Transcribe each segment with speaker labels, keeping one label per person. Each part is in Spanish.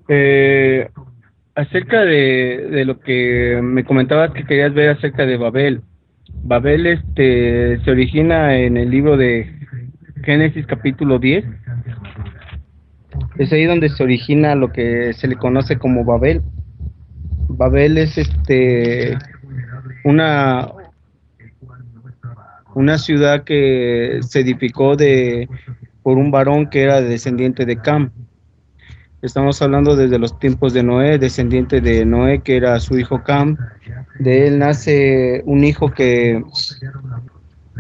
Speaker 1: Eh, Acerca de lo que me comentabas que querías ver acerca de Babel. Babel se origina en el libro de Génesis capítulo 10. Es ahí donde se origina lo que se le conoce como Babel. Babel es una, una ciudad que se edificó por un varón que era descendiente de Cam. Estamos hablando desde los tiempos de Noé, descendiente de Noé, que era su hijo Cam. De él nace un hijo que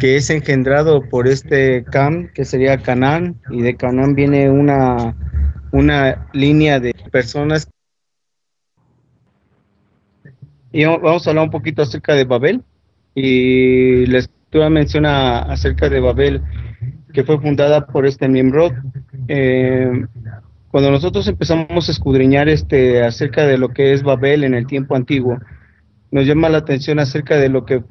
Speaker 1: es engendrado por este Cam, que sería Canaán, y de Canaán viene una línea de personas. Y vamos a hablar un poquito acerca de Babel. Y la escritura menciona acerca de Babel, que fue fundada por este Nimrod. Eh, Cuando nosotros empezamos a escudriñar acerca de lo que es Babel en el tiempo antiguo, nos llama la atención acerca de lo que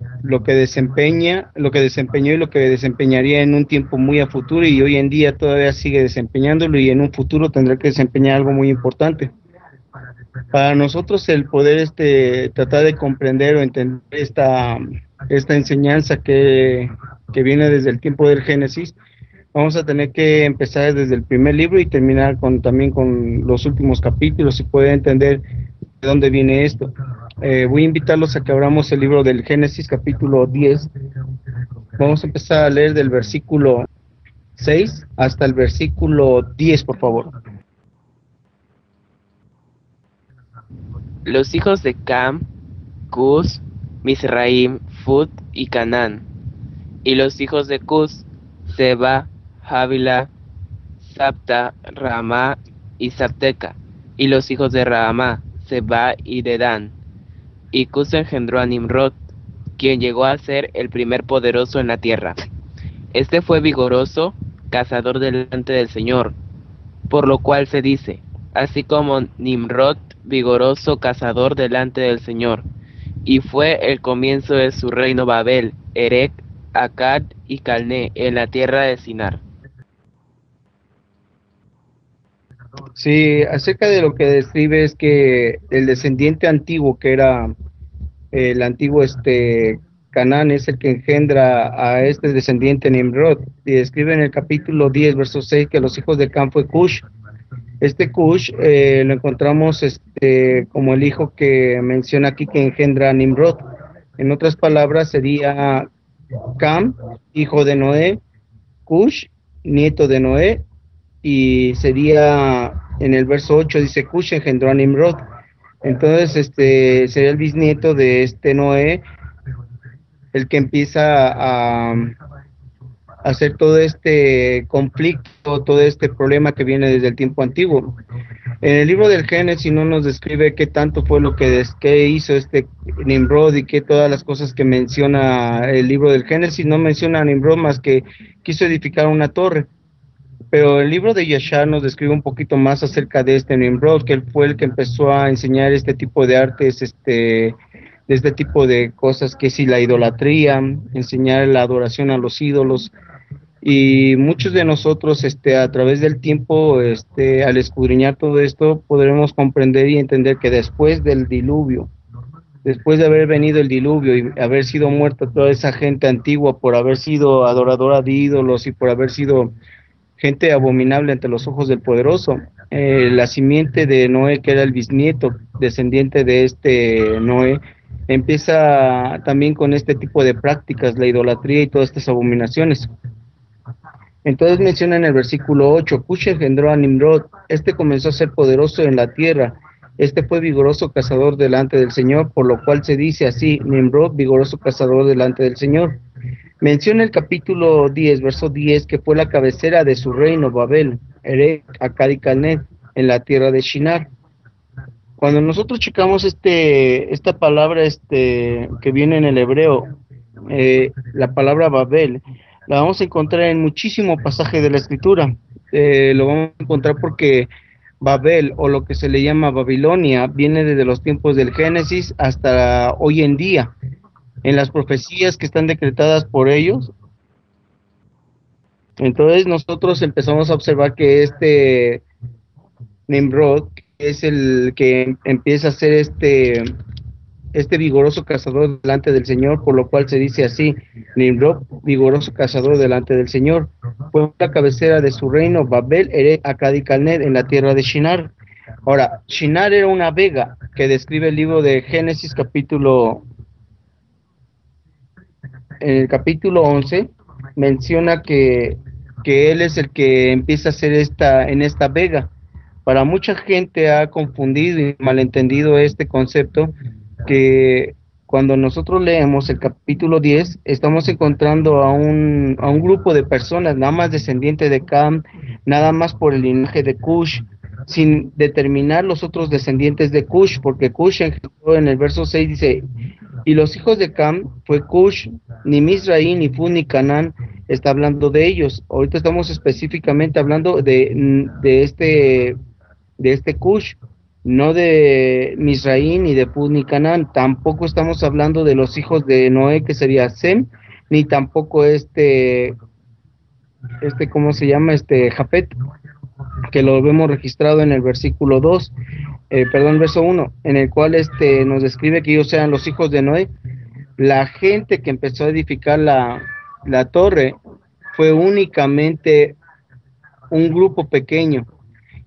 Speaker 1: desempeñó y lo que desempeñaría en un tiempo muy a futuro, y hoy en día todavía sigue desempeñándolo, y en un futuro tendrá que desempeñar algo muy importante. Para nosotros el poder tratar de comprender o entender esta enseñanza que viene desde el tiempo del Génesis, vamos a tener que empezar desde el primer libro y terminar también con los últimos capítulos y poder entender de dónde viene esto. Voy a invitarlos a que abramos el libro del Génesis capítulo 10. Vamos a empezar a leer del versículo 6 hasta el versículo 10, por favor.
Speaker 2: Los hijos de Cam, Cus, Misraim, Fut y Canaán. Y los hijos de Cus, Seba, Havila, Sabta, Raamá y Sabteca. Y los hijos de Raamá, Seba y Dedán. Y Cus engendró a Nimrod, quien llegó a ser el primer poderoso en la tierra. Este fue vigoroso, cazador delante del Señor, por lo cual se dice, así como Nimrod, vigoroso cazador delante del Señor. Y fue el comienzo de su reino Babel, Erec, Akkad y Calné, en la tierra de Sinar.
Speaker 1: Sí, acerca de lo que describe es que el descendiente antiguo, que era el antiguo Canaán, es el que engendra a este descendiente Nimrod. Y describe en el capítulo 10, verso 6, que los hijos de Cam fue Cush. Este Cush lo encontramos como el hijo que menciona aquí que engendra a Nimrod. En otras palabras, sería Cam, hijo de Noé, Cush, nieto de Noé, y sería en el verso 8 dice Cush engendró a Nimrod. Entonces, sería el bisnieto de este Noé, el que empieza a hacer todo este conflicto, todo este problema que viene desde el tiempo antiguo. En el libro del Génesis no nos describe qué tanto fue lo que hizo este Nimrod y qué todas las cosas que menciona el libro del Génesis. No menciona a Nimrod más que quiso edificar una torre. Pero el libro de Yashar nos describe un poquito más acerca de este Nimrod, que él fue el que empezó a enseñar este tipo de artes, de este tipo de cosas, que si la idolatría, enseñar la adoración a los ídolos. Y muchos de nosotros, a través del tiempo, al escudriñar todo esto, podremos comprender y entender que después del diluvio, después de haber venido el diluvio y haber sido muerta toda esa gente antigua por haber sido adoradora de ídolos y por haber sido gente abominable ante los ojos del poderoso, la simiente de Noé, que era el bisnieto descendiente de este Noé, empieza también con este tipo de prácticas, la idolatría y todas estas abominaciones. Entonces menciona en el versículo 8, Cush engendró a Nimrod, este comenzó a ser poderoso en la tierra, este fue vigoroso cazador delante del Señor, por lo cual se dice así, Nimrod, vigoroso cazador delante del Señor. Menciona el capítulo 10, verso 10, que fue la cabecera de su reino, Babel, Erech, Akkad y Calné, en la tierra de Shinar. Cuando nosotros checamos esta palabra que viene en el hebreo, la palabra Babel, la vamos a encontrar en muchísimo pasaje de la escritura. Lo vamos a encontrar porque Babel, o lo que se le llama Babilonia, viene desde los tiempos del Génesis hasta hoy en día. En las profecías que están decretadas por ellos, entonces nosotros empezamos a observar que Nimrod, es el que empieza a ser este vigoroso cazador delante del Señor, por lo cual se dice así: Nimrod, vigoroso cazador delante del Señor. Fue la cabecera de su reino, Babel, Erech, Akkad y Calneh, en la tierra de Shinar. Ahora, Shinar era una vega que describe el libro de Génesis en el capítulo 11, menciona que él es el que empieza a hacer en esta vega. Para mucha gente ha confundido y malentendido este concepto, que cuando nosotros leemos el capítulo 10 estamos encontrando a un grupo de personas, nada más descendientes de Cam, nada más por el linaje de Cush, sin determinar los otros descendientes de Cush, porque Cush en el verso 6 dice: y los hijos de Cam fue Cush, ni Mizraim, ni Fud, ni Canaán está hablando de ellos. Ahorita estamos específicamente hablando de este Cush, no de Mizraim, ni de Fud, ni Canaán. Tampoco estamos hablando de los hijos de Noé, que sería Sem, ni tampoco ¿cómo se llama? Jafet, que lo vemos registrado en el versículo 2, verso 1, en el cual nos describe que ellos eran los hijos de Noé. La gente que empezó a edificar la torre fue únicamente un grupo pequeño,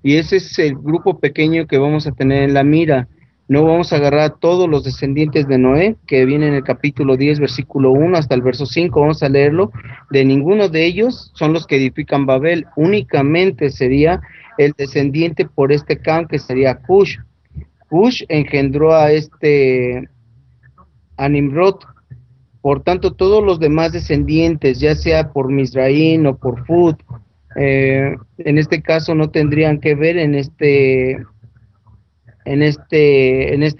Speaker 1: y ese es el grupo pequeño que vamos a tener en la mira. No vamos a agarrar a todos los descendientes de Noé, que viene en el capítulo 10, versículo 1 hasta el verso 5, vamos a leerlo. De ninguno de ellos son los que edifican Babel, únicamente sería el descendiente por Cam, que sería Cush. Cush engendró a Nimrod. Por tanto, todos los demás descendientes, ya sea por Mizraim o por Fud, en este caso no tendrían que ver en este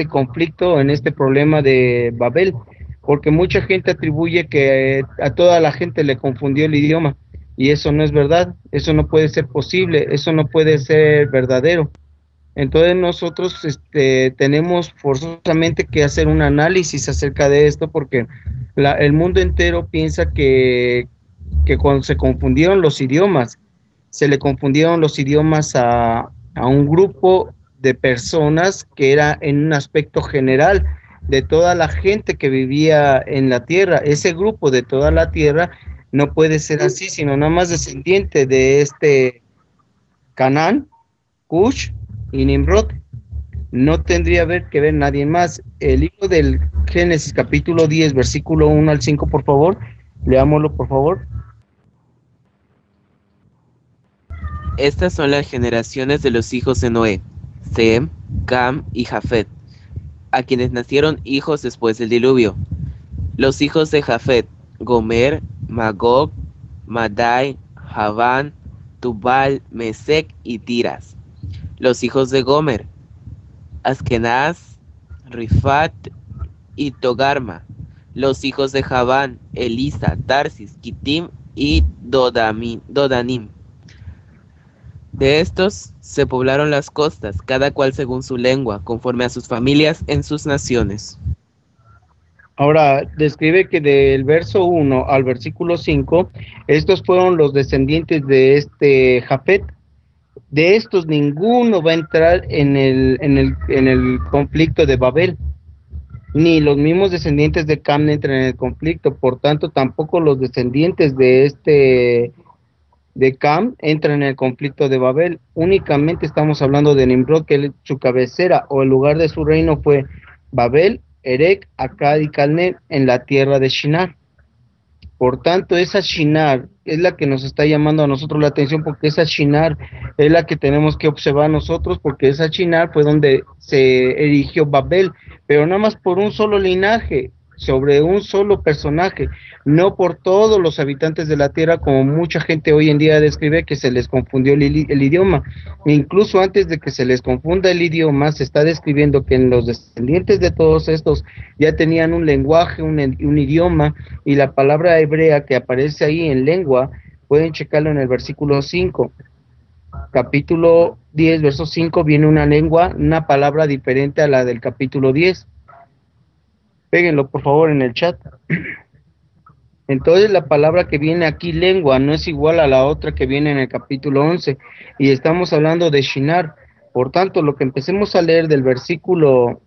Speaker 1: conflicto, en este problema de Babel, porque mucha gente atribuye que a toda la gente le confundió el idioma, y eso no es verdad, eso no puede ser posible, eso no puede ser verdadero. Entonces nosotros tenemos forzosamente que hacer un análisis acerca de esto, porque el mundo entero piensa que cuando se confundieron los idiomas, se le confundieron los idiomas a un grupo de personas que era en un aspecto general de toda la gente que vivía en la tierra. Ese grupo de toda la tierra no puede ser así, sino nada más descendiente de Canaán, Cush y Nimrod. No tendría que ver nadie más. El libro del Génesis capítulo 10, versículo 1 al 5, por favor, leámoslo, por favor.
Speaker 2: Estas son las generaciones de los hijos de Noé: Sem, Cam y Jafet, a quienes nacieron hijos después del diluvio. Los hijos de Jafet: Gomer, Magog, Madai, Javán, Tubal, Mesec y Tiras. Los hijos de Gomer: Askenaz, Rifat y Togarma. Los hijos de Javán: Elisa, Tarsis, Kitim y Dodanim. De estos se poblaron las costas, cada cual según su lengua, conforme a sus familias en sus naciones.
Speaker 1: Ahora, describe que del verso 1 al versículo 5, estos fueron los descendientes de Jafet. De estos ninguno va a entrar en el conflicto de Babel, ni los mismos descendientes de Cam entran en el conflicto. Por tanto, tampoco los descendientes de Cam entran en el conflicto de Babel. Únicamente estamos hablando de Nimrod, que su cabecera o el lugar de su reino fue Babel, Erech, Akkad y Calneh, en la tierra de Shinar. Por tanto, esa Shinar es la que nos está llamando a nosotros la atención, porque esa Shinar es la que tenemos que observar nosotros, porque esa Shinar fue donde se erigió Babel, pero nada más por un solo linaje, sobre un solo personaje, no por todos los habitantes de la tierra, como mucha gente hoy en día describe que se les confundió el idioma. Incluso antes de que se les confunda el idioma, se está describiendo que en los descendientes de todos estos ya tenían un lenguaje, un idioma, y la palabra hebrea que aparece ahí en lengua, pueden checarlo en el versículo 5. Capítulo 10, verso 5, viene una lengua, una palabra diferente a la del capítulo 10. Péguenlo, por favor, en el chat. Entonces, la palabra que viene aquí, lengua, no es igual a la otra que viene en el capítulo 11. Y estamos hablando de Shinar. Por tanto, lo que empecemos a leer del versículo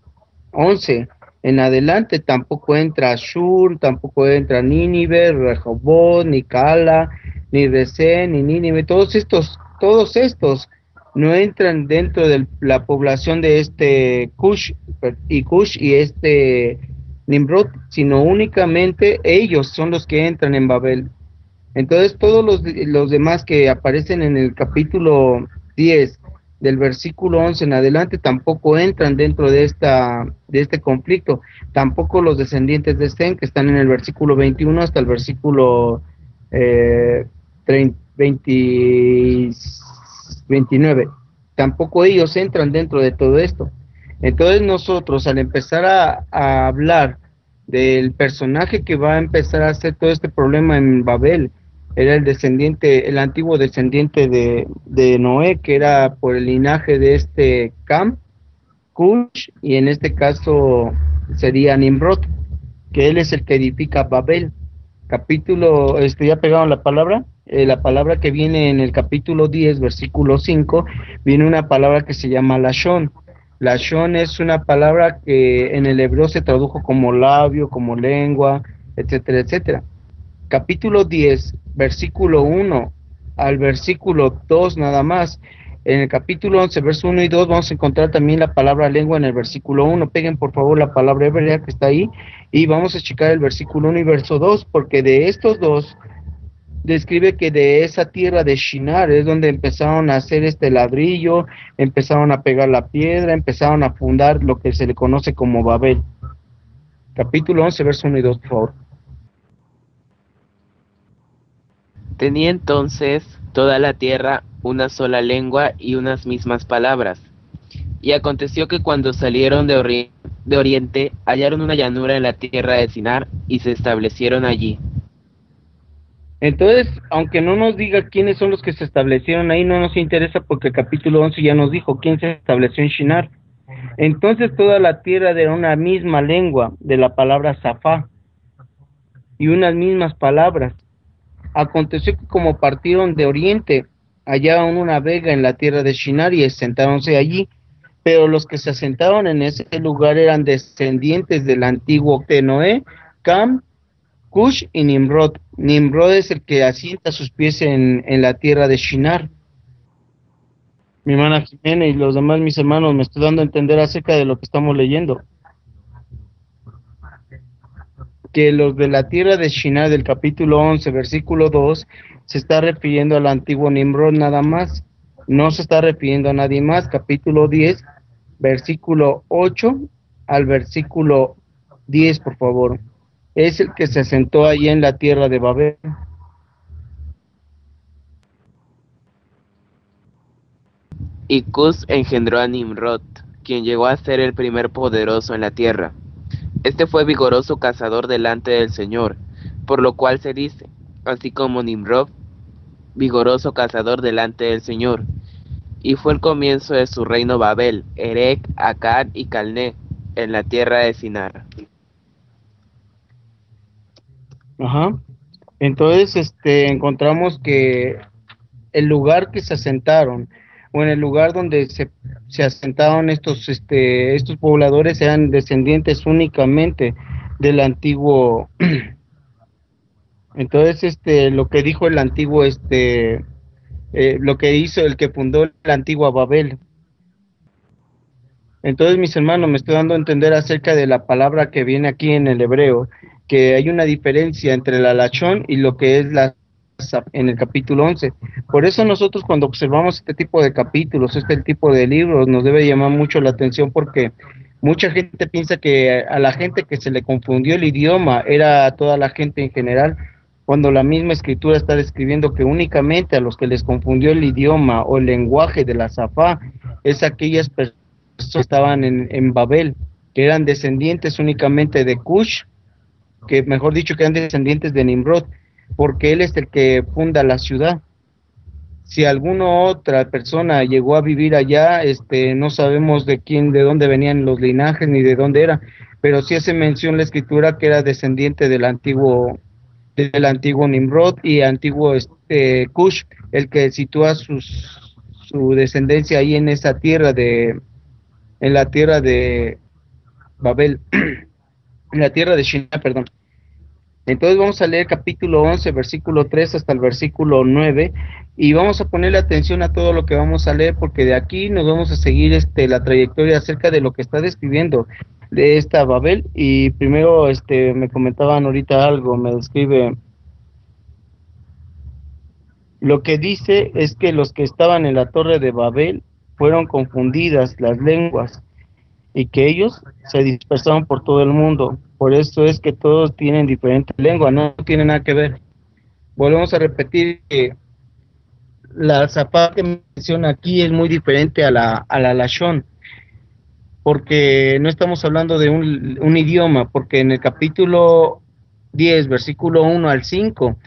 Speaker 1: 11 en adelante, tampoco entra Ashur, tampoco entra Nínive, Rehobot, ni Cala, ni Resén, ni Nínive, todos estos no entran dentro de la población de este Cush y este Nimrod, sino únicamente ellos son los que entran en Babel. Entonces, todos los demás que aparecen en el capítulo 10 del versículo 11 en adelante tampoco entran dentro de este conflicto, tampoco los descendientes de Sem, que están en el versículo 21 hasta el versículo 29, tampoco ellos entran dentro de todo esto. Entonces nosotros, al empezar a hablar del personaje que va a empezar a hacer todo este problema en Babel, era el antiguo descendiente de Noé, que era por el linaje de este Cam, Cush, y en este caso sería Nimrod, que él es el que edifica Babel. Ya pegaron la palabra que viene en el capítulo 10, versículo 5, viene una palabra que se llama Lashon. Lashon es una palabra que en el hebreo se tradujo como labio, como lengua, etcétera, etcétera. Capítulo 10, versículo 1 al versículo 2 nada más. En el capítulo 11, verso 1 y 2 vamos a encontrar también la palabra lengua en el versículo 1. Peguen por favor la palabra hebrea que está ahí y vamos a checar el versículo 1 y verso 2, porque de estos dos describe que de esa tierra de Shinar es donde empezaron a hacer este ladrillo, empezaron a pegar la piedra, empezaron a fundar lo que se le conoce como Babel. Capítulo 11, verso 1 y 2, por favor.
Speaker 2: Tenía entonces toda la tierra una sola lengua y unas mismas palabras. Y aconteció que cuando salieron de oriente, hallaron una llanura en la tierra de Sinar y se establecieron allí.
Speaker 1: Entonces, aunque no nos diga quiénes son los que se establecieron ahí, no nos interesa porque el capítulo 11 ya nos dijo quién se estableció en Shinar. Entonces toda la tierra era una misma lengua de la palabra Safá y unas mismas palabras. Aconteció que como partieron de oriente, hallaron una vega en la tierra de Shinar y asentáronse allí, pero los que se asentaron en ese lugar eran descendientes del antiguo de Noé, Cam, Cush y Nimrod. Nimrod es el que asienta sus pies en la tierra de Shinar. Mi hermana Jimena y los demás mis hermanos, me estoy dando a entender acerca de lo que estamos leyendo. Que los de la tierra de Shinar del capítulo 11, versículo 2, se está refiriendo al antiguo Nimrod nada más, no se está refiriendo a nadie más. Capítulo 10, versículo 8 al versículo 10, por favor. Es el que se asentó allí en la tierra de Babel.
Speaker 2: Y Cus engendró a Nimrod, quien llegó a ser el primer poderoso en la tierra. Este fue vigoroso cazador delante del Señor, por lo cual se dice, así como Nimrod, vigoroso cazador delante del Señor. Y fue el comienzo de su reino Babel, Erec, Akkad y Calné, en la tierra de Sinar.
Speaker 1: Ajá. Entonces, encontramos que el lugar que se asentaron, o en el lugar donde se asentaron estos pobladores, eran descendientes únicamente del antiguo. Entonces, lo que dijo el antiguo, lo que hizo el que fundó la antigua Babel. Entonces, mis hermanos, me estoy dando a entender acerca de la palabra que viene aquí en el hebreo, que hay una diferencia entre la lachón y lo que es en el capítulo 11. Por eso nosotros cuando observamos este tipo de capítulos, este tipo de libros, nos debe llamar mucho la atención porque mucha gente piensa que a la gente que se le confundió el idioma era a toda la gente en general, cuando la misma escritura está describiendo que únicamente a los que les confundió el idioma o el lenguaje de la Safá es aquellas personas que estaban en Babel, que eran descendientes únicamente de Cush, que mejor dicho que eran descendientes de Nimrod, porque él es el que funda la ciudad. Si alguna otra persona llegó a vivir allá, no sabemos de dónde venían los linajes ni de dónde era, pero sí hace mención la escritura que era descendiente del antiguo Nimrod y antiguo Cush, el que sitúa su descendencia ahí en esa tierra en la tierra de Babel, en la tierra de Shinar, perdón. Entonces vamos a leer capítulo 11, versículo 3 hasta el versículo 9, y vamos a ponerle atención a todo lo que vamos a leer, porque de aquí nos vamos a seguir la trayectoria acerca de lo que está describiendo de esta Babel. Y primero me comentaban ahorita algo, me describe, lo que dice es que los que estaban en la torre de Babel fueron confundidas las lenguas y que ellos se dispersaron por todo el mundo. Por eso es que todos tienen diferentes lenguas, no tiene nada que ver. Volvemos a repetir que la zapata que menciona aquí es muy diferente a la Lashon, porque no estamos hablando de un idioma, porque en el capítulo 10, versículo 1 al 5,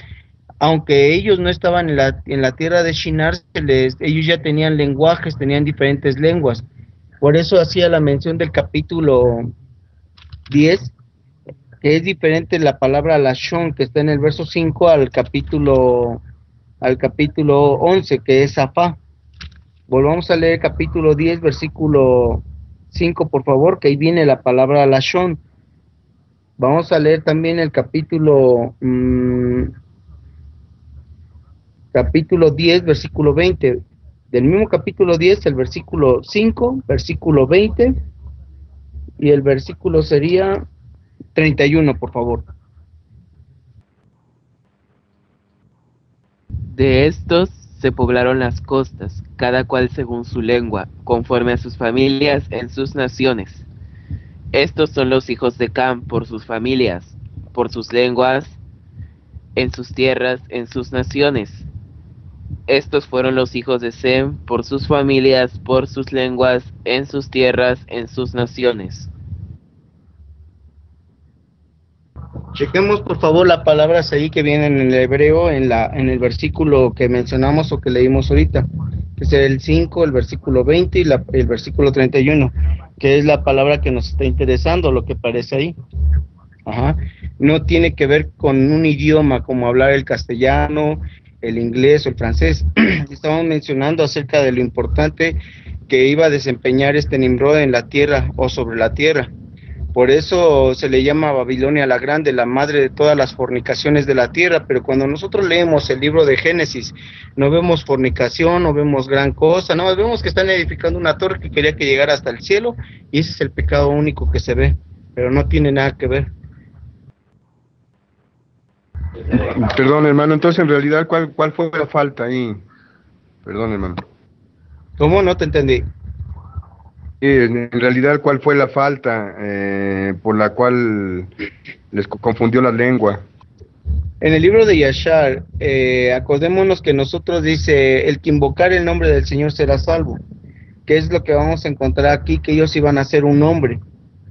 Speaker 1: aunque ellos no estaban en la tierra de Shinar, ellos ya tenían lenguajes, tenían diferentes lenguas. Por eso hacía la mención del capítulo 10, que es diferente la palabra Lashon, que está en el verso 5, al capítulo 11, que es Zafá. Volvamos a leer el capítulo 10, versículo 5, por favor, que ahí viene la palabra Lashon. Vamos a leer también el capítulo 10, versículo 20. Del mismo capítulo 10, el versículo 5, versículo 20, y el versículo sería 31, por favor.
Speaker 2: De estos se poblaron las costas, cada cual según su lengua, conforme a sus familias en sus naciones. Estos son los hijos de Cam por sus familias, por sus lenguas, en sus tierras, en sus naciones. Estos fueron los hijos de Sem por sus familias, por sus lenguas, en sus tierras, en sus naciones.
Speaker 1: Chequemos por favor las palabras ahí que vienen en el hebreo, en el versículo que mencionamos o que leímos ahorita, que es el 5, el versículo 20 y el versículo 31, que es la palabra que nos está interesando, lo que aparece ahí. Ajá. No tiene que ver con un idioma como hablar el castellano, el inglés o el francés. Estamos mencionando acerca de lo importante que iba a desempeñar Nimrod en la tierra o sobre la tierra. Por eso se le llama Babilonia la Grande, la madre de todas las fornicaciones de la tierra. Pero cuando nosotros leemos el libro de Génesis, no vemos fornicación, no vemos gran cosa, no, vemos que están edificando una torre que quería que llegara hasta el cielo, y ese es el pecado único que se ve, pero no tiene nada que ver.
Speaker 3: Perdón, hermano, entonces en realidad, ¿cuál fue la falta ahí? Perdón, hermano.
Speaker 1: ¿Cómo? No te entendí.
Speaker 3: En realidad, ¿cuál fue la falta por la cual les confundió la lengua?
Speaker 1: En el libro de Yashar, acordémonos que nosotros dice, el que invocar el nombre del Señor será salvo. ¿Qué es lo que vamos a encontrar aquí? Que ellos iban a hacer un nombre.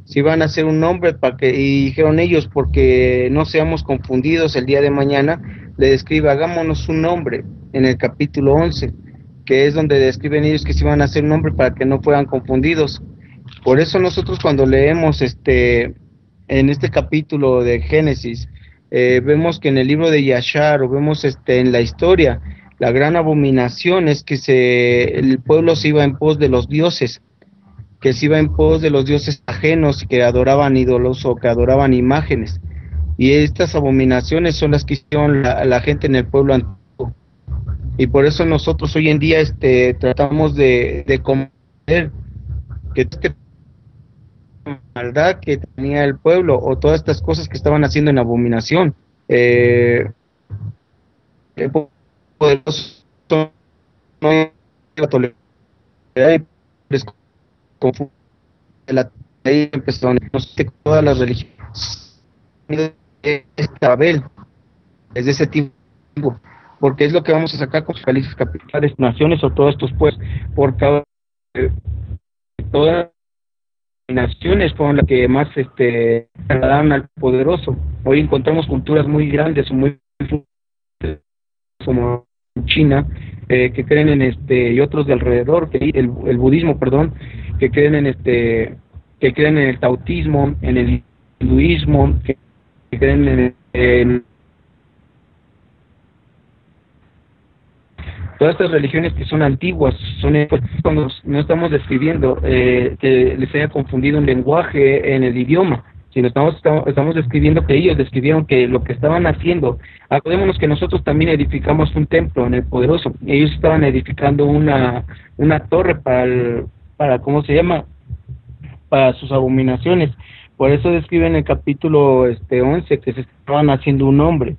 Speaker 1: Si iban a hacer un nombre, y dijeron ellos, porque no seamos confundidos el día de mañana, le describe, hagámonos un nombre, en el capítulo 11, que es donde describen ellos que se iban a hacer un nombre para que no fueran confundidos. Por eso nosotros cuando leemos en este capítulo de Génesis, vemos que en el libro de Yashar, o vemos en la historia, la gran abominación es que el pueblo se iba en pos de los dioses, que se iba en pos de los dioses ajenos, que adoraban ídolos o que adoraban imágenes. Y estas abominaciones son las que hicieron la gente en el pueblo antiguo. Y por eso nosotros hoy en día tratamos de comprender que maldad que tenía el pueblo, o todas estas cosas que estaban haciendo en abominación. Poderoso no la tolerar, les confunde la ley, empezó todas las religiones de Babel desde ese tiempo, porque es lo que vamos a sacar con sus países capitales, naciones o todos estos pueblos, por causa de todas naciones fueron las que más agradaron al poderoso. Hoy encontramos culturas muy grandes o muy fuertes, como China, que creen en y otros de alrededor, que el budismo, perdón, que creen que creen en el tautismo, en el hinduismo, que creen en Todas estas religiones que son antiguas, son cuando no estamos describiendo que les haya confundido un lenguaje en el idioma, sino estamos describiendo que ellos describieron que lo que estaban haciendo. Acordémonos que nosotros también edificamos un templo en el Poderoso. Ellos estaban edificando una torre para ¿cómo se llama? Para sus abominaciones. Por eso describe en el capítulo 11 que se estaban haciendo un hombre.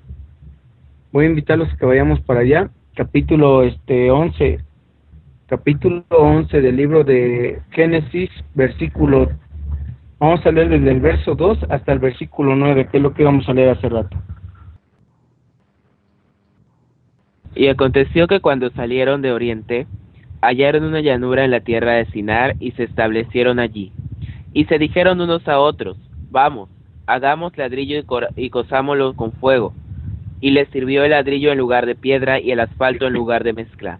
Speaker 1: Voy a invitarlos a que vayamos para allá. Capítulo 11 del libro de Génesis, versículo, vamos a leer desde el verso 2 hasta el versículo 9, que es lo que íbamos a leer hace rato.
Speaker 2: Y aconteció que cuando salieron de oriente, hallaron una llanura en la tierra de Sinar y se establecieron allí. Y se dijeron unos a otros, vamos, hagamos ladrillo y cosámoslo con fuego. Y les sirvió el ladrillo en lugar de piedra y el asfalto en lugar de mezcla.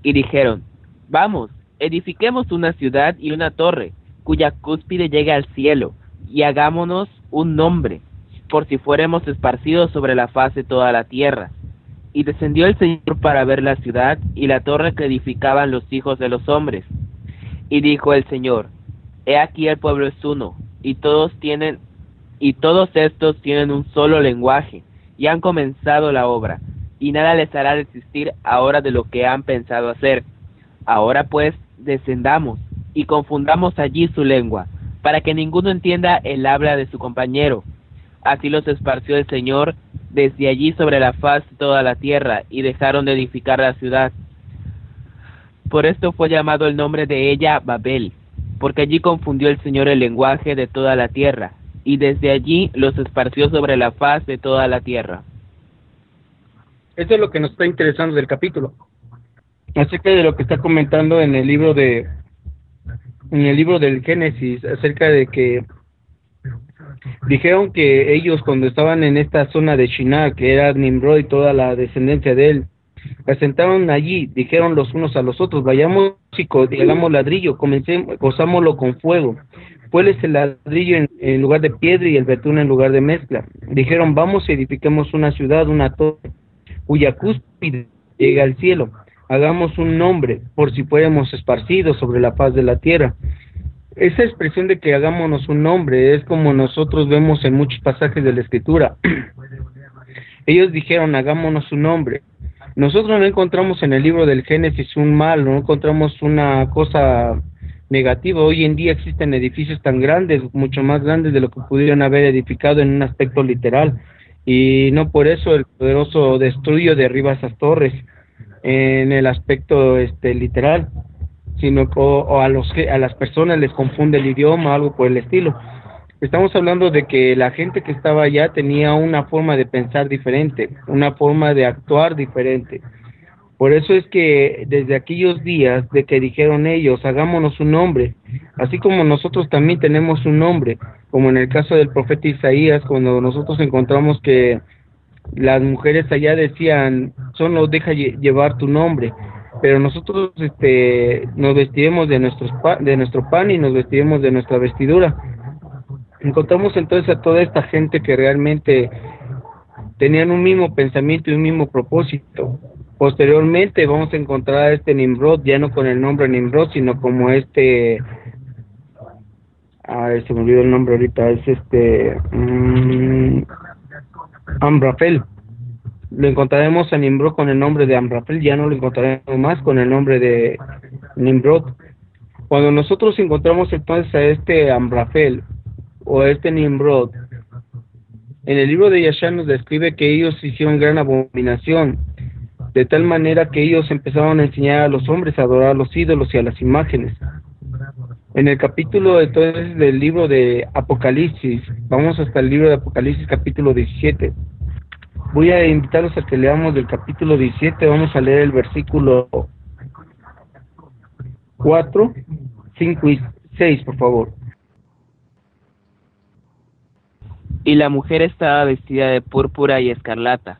Speaker 2: Y dijeron, vamos, edifiquemos una ciudad y una torre, cuya cúspide llegue al cielo, y hagámonos un nombre, por si fuéramos esparcidos sobre la faz de toda la tierra. Y descendió el Señor para ver la ciudad y la torre que edificaban los hijos de los hombres. Y dijo el Señor, he aquí el pueblo es uno, y todos estos tienen un solo lenguaje, y han comenzado la obra, y nada les hará desistir ahora de lo que han pensado hacer. Ahora pues, descendamos, y confundamos allí su lengua, para que ninguno entienda el habla de su compañero. Así los esparció el Señor desde allí sobre la faz de toda la tierra, y dejaron de edificar la ciudad. Por esto fue llamado el nombre de ella Babel, porque allí confundió el Señor el lenguaje de toda la tierra, y desde allí los esparció sobre la faz de toda la tierra.
Speaker 1: Esto es lo que nos está interesando del capítulo, acerca de lo que está comentando en el libro del Génesis, acerca de que dijeron que ellos cuando estaban en esta zona de Shinar, que era Nimrod y toda la descendencia de él, se sentaron allí, dijeron los unos a los otros, vayamos y hagamos ladrillo, cosámoslo con fuego. Pues el ladrillo en lugar de piedra y el betún en lugar de mezcla. Dijeron, vamos y edifiquemos una ciudad, una torre, cuya cúspide llega al cielo. Hagamos un nombre, por si fuéramos esparcidos sobre la faz de la tierra. Esa expresión de que hagámonos un nombre es como nosotros vemos en muchos pasajes de la Escritura. Ellos dijeron, hagámonos un nombre. Nosotros no encontramos en el libro del Génesis un mal, no encontramos una cosa negativa. Hoy en día existen edificios tan grandes, mucho más grandes de lo que pudieron haber edificado en un aspecto literal, y no por eso el Poderoso destruye o derriba esas torres en el aspecto literal, sino que a las personas les confunde el idioma, algo por el estilo. Estamos hablando de que la gente que estaba allá tenía una forma de pensar diferente, una forma de actuar diferente. Por eso es que desde aquellos días de que dijeron ellos, hagámonos un nombre, así como nosotros también tenemos un nombre, como en el caso del profeta Isaías, cuando nosotros encontramos que las mujeres allá decían, solo deja llevar tu nombre, pero nosotros nos vestiremos de nuestro pan y nos vestiremos de nuestra vestidura. Encontramos entonces a toda esta gente que realmente tenían un mismo pensamiento y un mismo propósito. Posteriormente vamos a encontrar a este Nimrod, ya no con el nombre Nimrod, sino como se me olvidó el nombre ahorita, es Amrafel. Lo encontraremos a Nimrod con el nombre de Amrafel, ya no lo encontraremos más con el nombre de Nimrod. Cuando nosotros encontramos entonces a este Amrafel o a este Nimrod, en el libro de Yashar nos describe que ellos hicieron gran abominación, de tal manera que ellos empezaron a enseñar a los hombres a adorar a los ídolos y a las imágenes. En el capítulo entonces del libro de Apocalipsis, vamos hasta el libro de Apocalipsis capítulo 17. Voy a invitarlos a que leamos del capítulo 17, vamos a leer el versículo 4, 5 y 6, por favor.
Speaker 2: Y la mujer estaba vestida de púrpura y escarlata,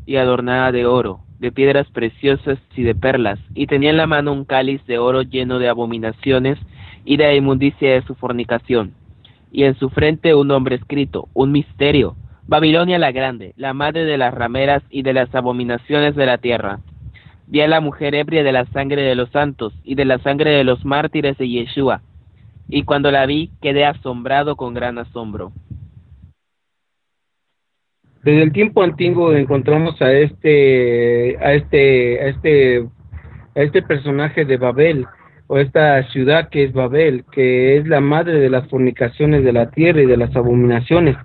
Speaker 2: y adornada de oro, de piedras preciosas y de perlas, y tenía en la mano un cáliz de oro lleno de abominaciones y de inmundicia de su fornicación, y en su frente un nombre escrito, un misterio: Babilonia la grande, la madre de las rameras y de las abominaciones de la tierra. Vi a la mujer ebria de la sangre de los santos y de la sangre de los mártires de Yeshua, y cuando la vi quedé asombrado con gran asombro.
Speaker 1: Desde el tiempo antiguo encontramos a este personaje de Babel, o esta ciudad que es Babel, que es la madre de las fornicaciones de la tierra y de las abominaciones,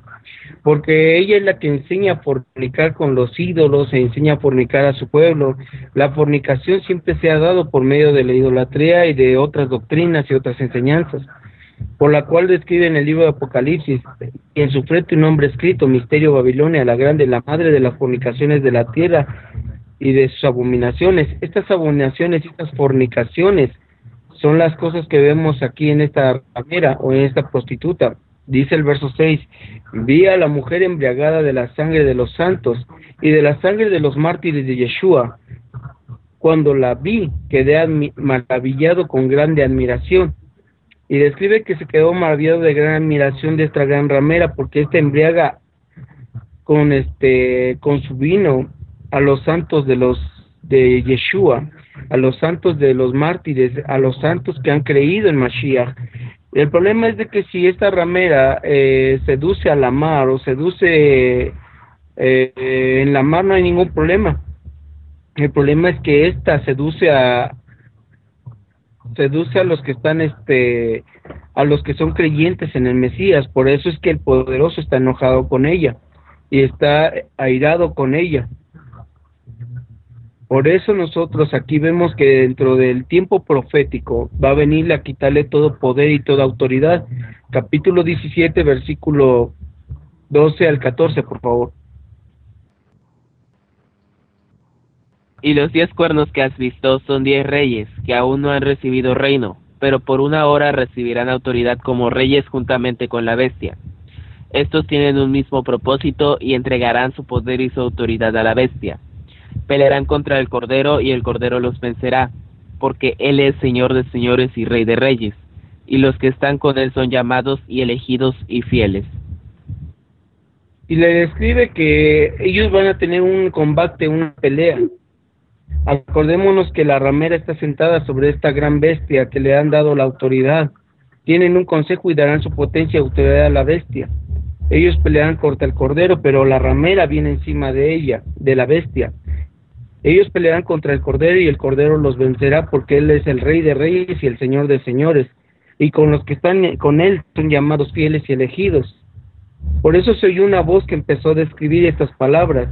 Speaker 1: porque ella es la que enseña a fornicar con los ídolos, e enseña a fornicar a su pueblo. La fornicación siempre se ha dado por medio de la idolatría y de otras doctrinas y otras enseñanzas, por la cual describe en el libro de Apocalipsis: y en su frente un nombre escrito, Misterio Babilonia la Grande, la madre de las fornicaciones de la tierra y de sus abominaciones. Estas abominaciones y estas fornicaciones son las cosas que vemos aquí en esta ramera o en esta prostituta. Dice el verso 6: vi a la mujer embriagada de la sangre de los santos y de la sangre de los mártires de Yeshua. Cuando la vi, quedé maravillado con grande admiración. Y describe que se quedó maravillado de gran admiración de esta gran ramera, porque esta embriaga con su vino a los santos de Yeshua, a los santos de los mártires, a los santos que han creído en Mashiach. El problema es de que si esta ramera seduce a la mar o seduce en la mar, no hay ningún problema. El problema es que esta seduce a los que están a los que son creyentes en el Mesías. Por eso es que el Poderoso está enojado con ella y está airado con ella. Por eso nosotros aquí vemos que dentro del tiempo profético va a venir a quitarle todo poder y toda autoridad. Capítulo 17, versículo 12 al 14, por favor.
Speaker 2: Y los 10 cuernos que has visto son 10 reyes, que aún no han recibido reino, pero por una hora recibirán autoridad como reyes juntamente con la bestia. Estos tienen un mismo propósito y entregarán su poder y su autoridad a la bestia. Pelearán contra el Cordero y el Cordero los vencerá, porque Él es Señor de señores y Rey de reyes, y los que están con Él son llamados y elegidos y fieles.
Speaker 1: Y le describe que ellos van a tener un combate, una pelea. Acordémonos que la ramera está sentada sobre esta gran bestia que le han dado la autoridad. Tienen un consejo y darán su potencia y autoridad a la bestia. Ellos pelearán contra el Cordero, pero la ramera viene encima de ella, de la bestia. Ellos pelearán contra el Cordero y el Cordero los vencerá, porque Él es el Rey de reyes y el Señor de señores. Y con los que están con Él son llamados fieles y elegidos. Por eso se oyó una voz que empezó a describir estas palabras.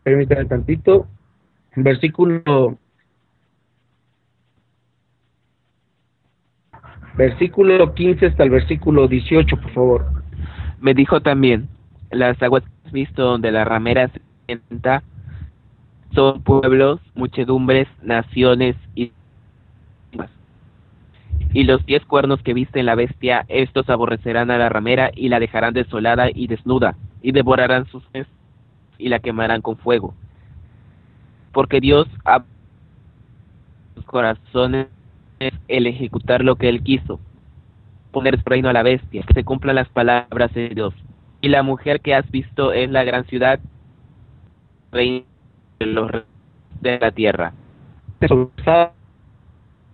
Speaker 1: Permítanme tantito. Versículo 15 hasta el versículo 18, por favor.
Speaker 2: Me dijo también: las aguas que has visto donde la ramera se sienta son pueblos, muchedumbres, naciones y los 10 cuernos que viste en la bestia, estos aborrecerán a la ramera y la dejarán desolada y desnuda, y devorarán sus pies y la quemarán con fuego. Porque Dios ha sus corazones el ejecutar lo que Él quiso, poner reino a la bestia, que se cumplan las palabras de Dios. Y la mujer que has visto es la gran ciudad, reina de los reyes de la tierra.
Speaker 1: Está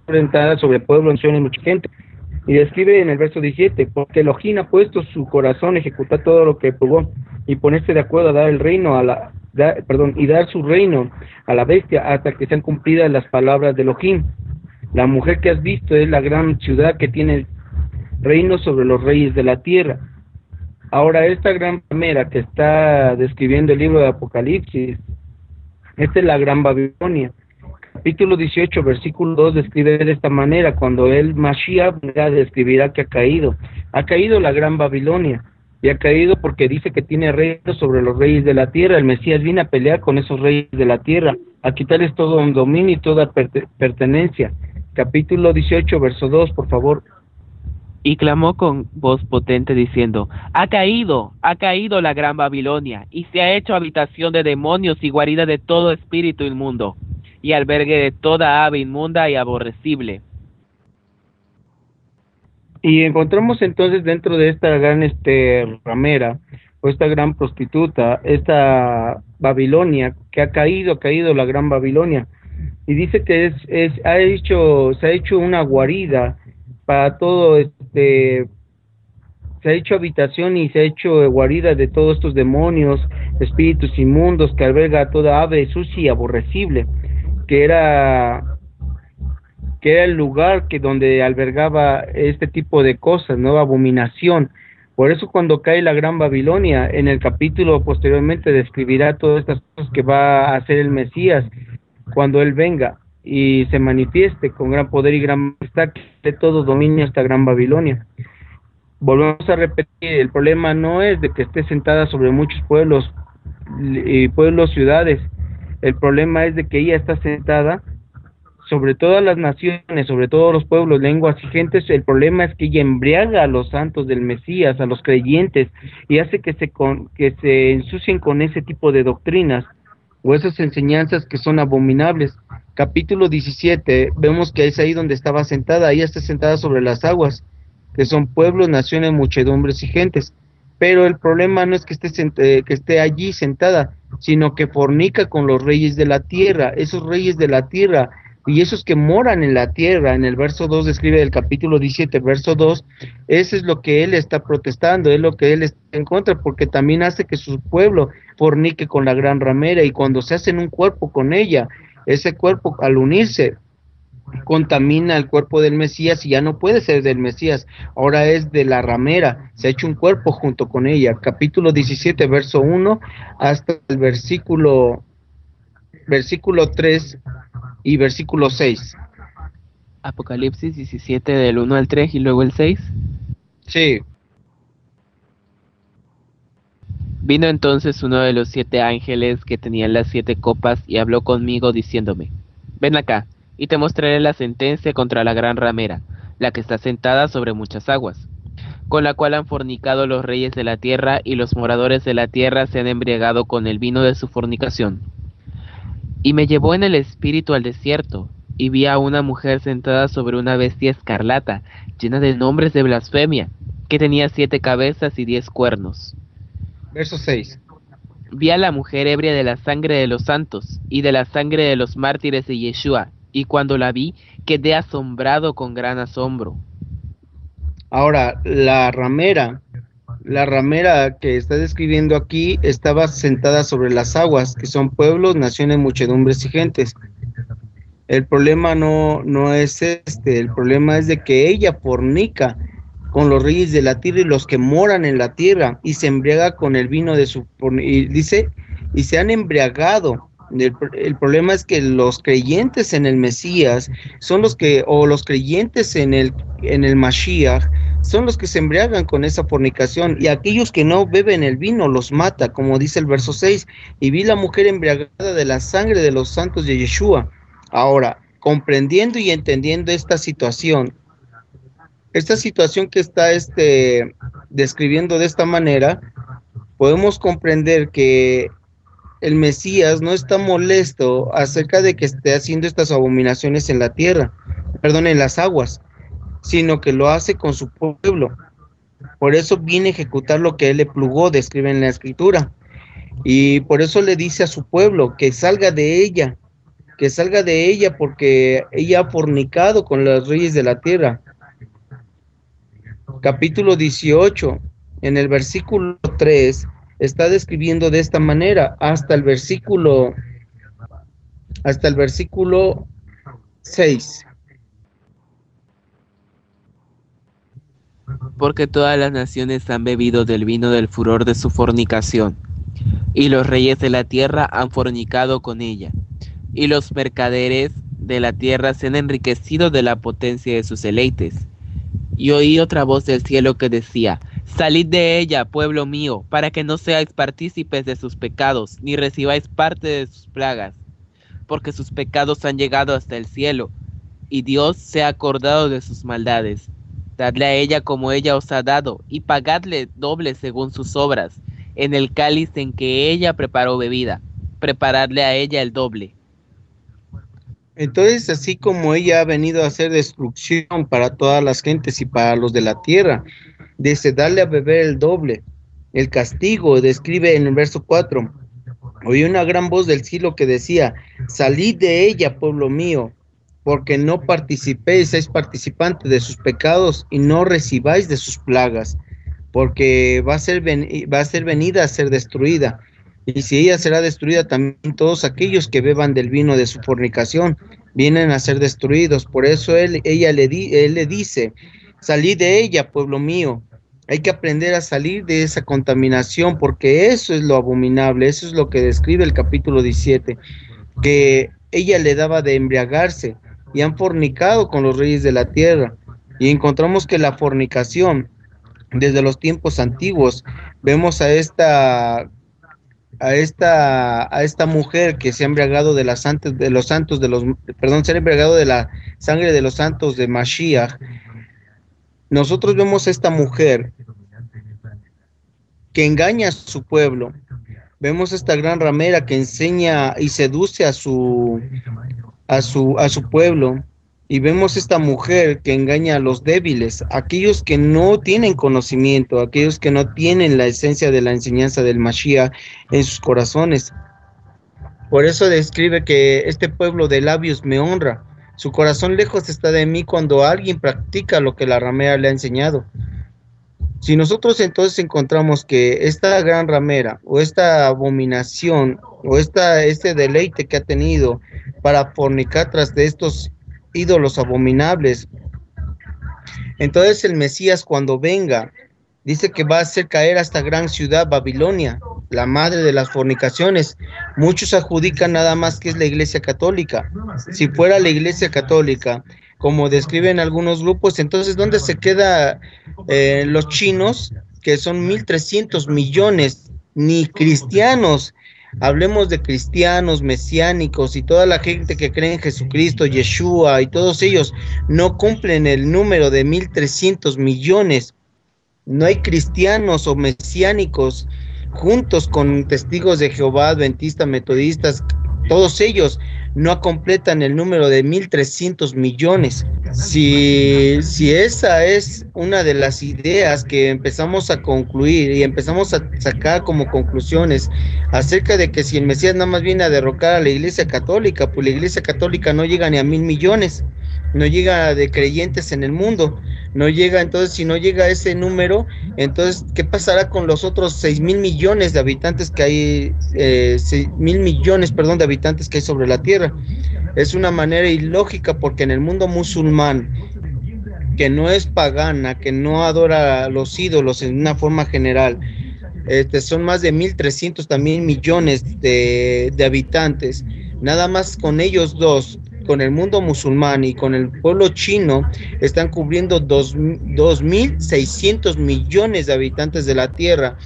Speaker 1: orientada sobre el pueblo, nación y mucha gente. Y describe en el verso 17: porque Elohim ha puesto su corazón a ejecutar todo lo que probó y ponerse de acuerdo a dar el reino y dar su reino a la bestia hasta que sean cumplidas las palabras de Elohim. La mujer que has visto es la gran ciudad que tiene reino sobre los reyes de la tierra. Ahora, esta gran ramera que está describiendo el libro de Apocalipsis, esta es la gran Babilonia. Capítulo 18, versículo 2 describe de esta manera: cuando el Mashiach describirá que ha caído la gran Babilonia, y ha caído porque dice que tiene reino sobre los reyes de la tierra. El Mesías viene a pelear con esos reyes de la tierra, a quitarles todo un dominio y toda pertenencia. Capítulo 18, verso 2, por favor.
Speaker 2: Y clamó con voz potente diciendo: ha caído la gran Babilonia, y se ha hecho habitación de demonios y guarida de todo espíritu inmundo, y albergue de toda ave inmunda y aborrecible.
Speaker 1: Y encontramos entonces dentro de esta gran ramera, o esta gran prostituta, esta Babilonia, que ha caído la gran Babilonia. y dice que se ha hecho una guarida para todo se ha hecho habitación y se ha hecho guarida de todos estos demonios, espíritus inmundos que alberga toda ave sucia y aborrecible, que era el lugar que donde albergaba este tipo de cosas, ¿no? Abominación. Por eso cuando cae la Gran Babilonia, en el capítulo posteriormente describirá todas estas cosas que va a hacer el Mesías cuando Él venga y se manifieste con gran poder y gran majestad, que de todo dominio esta Gran Babilonia. Volvemos a repetir, el problema no es de que esté sentada sobre muchos pueblos y ciudades, el problema es de que ella está sentada sobre todas las naciones, sobre todos los pueblos, lenguas y gentes. El problema es que ella embriaga a los santos del Mesías, a los creyentes, y hace que se ensucien con ese tipo de doctrinas o esas enseñanzas que son abominables. Capítulo 17, vemos que es ahí donde estaba sentada. Ella está sentada sobre las aguas, que son pueblos, naciones, muchedumbres y gentes. Pero el problema no es que esté allí sentada, sino que fornica con los reyes de la tierra. Esos reyes de la tierra y esos que moran en la tierra, en el verso 2 describe del capítulo 17, verso 2, eso es lo que él está protestando, es lo que él está en contra, porque también hace que su pueblo fornique con la gran ramera, y cuando se hacen un cuerpo con ella, ese cuerpo al unirse contamina el cuerpo del Mesías y ya no puede ser del Mesías, ahora es de la ramera, se ha hecho un cuerpo junto con ella. Capítulo 17, verso 1 hasta el versículo 3 y versículo 6.
Speaker 2: Apocalipsis 17 del 1 al 3 y luego el 6.
Speaker 1: Sí.
Speaker 2: Vino entonces uno de los 7 ángeles que tenían las 7 copas y habló conmigo diciéndome: ven acá, y te mostraré la sentencia contra la gran ramera, la que está sentada sobre muchas aguas, con la cual han fornicado los reyes de la tierra, y los moradores de la tierra se han embriagado con el vino de su fornicación. Y me llevó en el espíritu al desierto, y vi a una mujer sentada sobre una bestia escarlata, llena de nombres de blasfemia, que tenía 7 cabezas y 10 cuernos.
Speaker 1: Verso 6.
Speaker 2: Vi a la mujer ebria de la sangre de los santos, y de la sangre de los mártires de Yeshua, y cuando la vi, quedé asombrado con gran asombro.
Speaker 1: Ahora, la ramera que está describiendo aquí estaba sentada sobre las aguas, que son pueblos, naciones, muchedumbres y gentes. El problema no es el problema es de que ella fornica con los reyes de la tierra y los que moran en la tierra, y se embriaga con el vino de su, y dice, y se han embriagado. El problema es que los creyentes en el Mesías son los que, o los creyentes en el Mashiach, son los que se embriagan con esa fornicación, y aquellos que no beben el vino los mata, como dice el verso 6, y vi la mujer embriagada de la sangre de los santos de Yeshua. Ahora, comprendiendo y entendiendo esta situación que está describiendo de esta manera, podemos comprender que el Mesías no está molesto acerca de que esté haciendo estas abominaciones en la tierra, en las aguas, sino que lo hace con su pueblo. Por eso viene a ejecutar lo que él le plugó, describe en la escritura, y por eso le dice a su pueblo que salga de ella, porque ella ha fornicado con los reyes de la tierra. Capítulo 18, en el versículo 3, está describiendo de esta manera hasta el versículo 6.
Speaker 2: Porque todas las naciones han bebido del vino del furor de su fornicación, y los reyes de la tierra han fornicado con ella, y los mercaderes de la tierra se han enriquecido de la potencia de sus deleites. Y oí otra voz del cielo que decía: salid de ella, pueblo mío, para que no seáis partícipes de sus pecados, ni recibáis parte de sus plagas, porque sus pecados han llegado hasta el cielo, y Dios se ha acordado de sus maldades. Dadle a ella como ella os ha dado, y pagadle doble según sus obras. En el cáliz en que ella preparó bebida, preparadle a ella el doble.
Speaker 1: Entonces, así como ella ha venido a hacer destrucción para todas las gentes y para los de la tierra, dice darle a beber el doble. El castigo, describe en el verso 4, Oí una gran voz del cielo que decía: salid de ella, pueblo mío, porque no participéis, seis participantes de sus pecados y no recibáis de sus plagas, porque va a ser venida a ser destruida. Y si ella será destruida, también todos aquellos que beban del vino de su fornicación vienen a ser destruidos. Por eso él le dice: salid de ella, pueblo mío. Hay que aprender a salir de esa contaminación, porque eso es lo abominable, eso es lo que describe el capítulo 17, que ella le daba de embriagarse y han fornicado con los reyes de la tierra. Y encontramos que la fornicación, desde los tiempos antiguos, vemos a esta mujer que se ha embriagado de se ha embriagado de la sangre de los santos de Mashiach. Nosotros vemos a esta mujer que engaña a su pueblo. Vemos a esta gran ramera que enseña y seduce a su pueblo. Y vemos esta mujer que engaña a los débiles, aquellos que no tienen conocimiento, aquellos que no tienen la esencia de la enseñanza del Mashiach en sus corazones. Por eso describe que este pueblo de labios me honra. Su corazón lejos está de mí cuando alguien practica lo que la ramera le ha enseñado. Si nosotros entonces encontramos que esta gran ramera o esta abominación o este deleite que ha tenido para fornicar tras de estos ídolos abominables, entonces el Mesías, cuando venga, dice que va a hacer caer a esta gran ciudad Babilonia, la madre de las fornicaciones. Muchos adjudican nada más que es la Iglesia Católica. Si fuera la Iglesia Católica, como describen algunos grupos, entonces ¿dónde se queda los chinos, que son 1.300 millones, ni cristianos? Hablemos de cristianos, mesiánicos y toda la gente que cree en Jesucristo, Yeshua, y todos ellos no cumplen el número de 1.300 millones. No hay cristianos o mesiánicos juntos con testigos de Jehová, adventistas, metodistas, todos ellos no completan el número de 1.300 millones. Si esa es una de las ideas que empezamos a concluir y empezamos a sacar como conclusiones acerca de que si el Mesías nada más viene a derrocar a la Iglesia Católica, pues la Iglesia Católica no llega ni a 1.000 millones, no llega de creyentes en el mundo, no llega. Entonces, si no llega a ese número, entonces, ¿qué pasará con los otros 6.000 millones de habitantes que hay, 6.000 millones, perdón, de habitantes que hay sobre la tierra? Es una manera ilógica, porque en el mundo musulmán, que no es pagana, que no adora a los ídolos en una forma general, son más de 1.300 también millones de habitantes. Nada más con ellos dos, con el mundo musulmán y con el pueblo chino, están cubriendo 2.600 millones de habitantes de la tierra.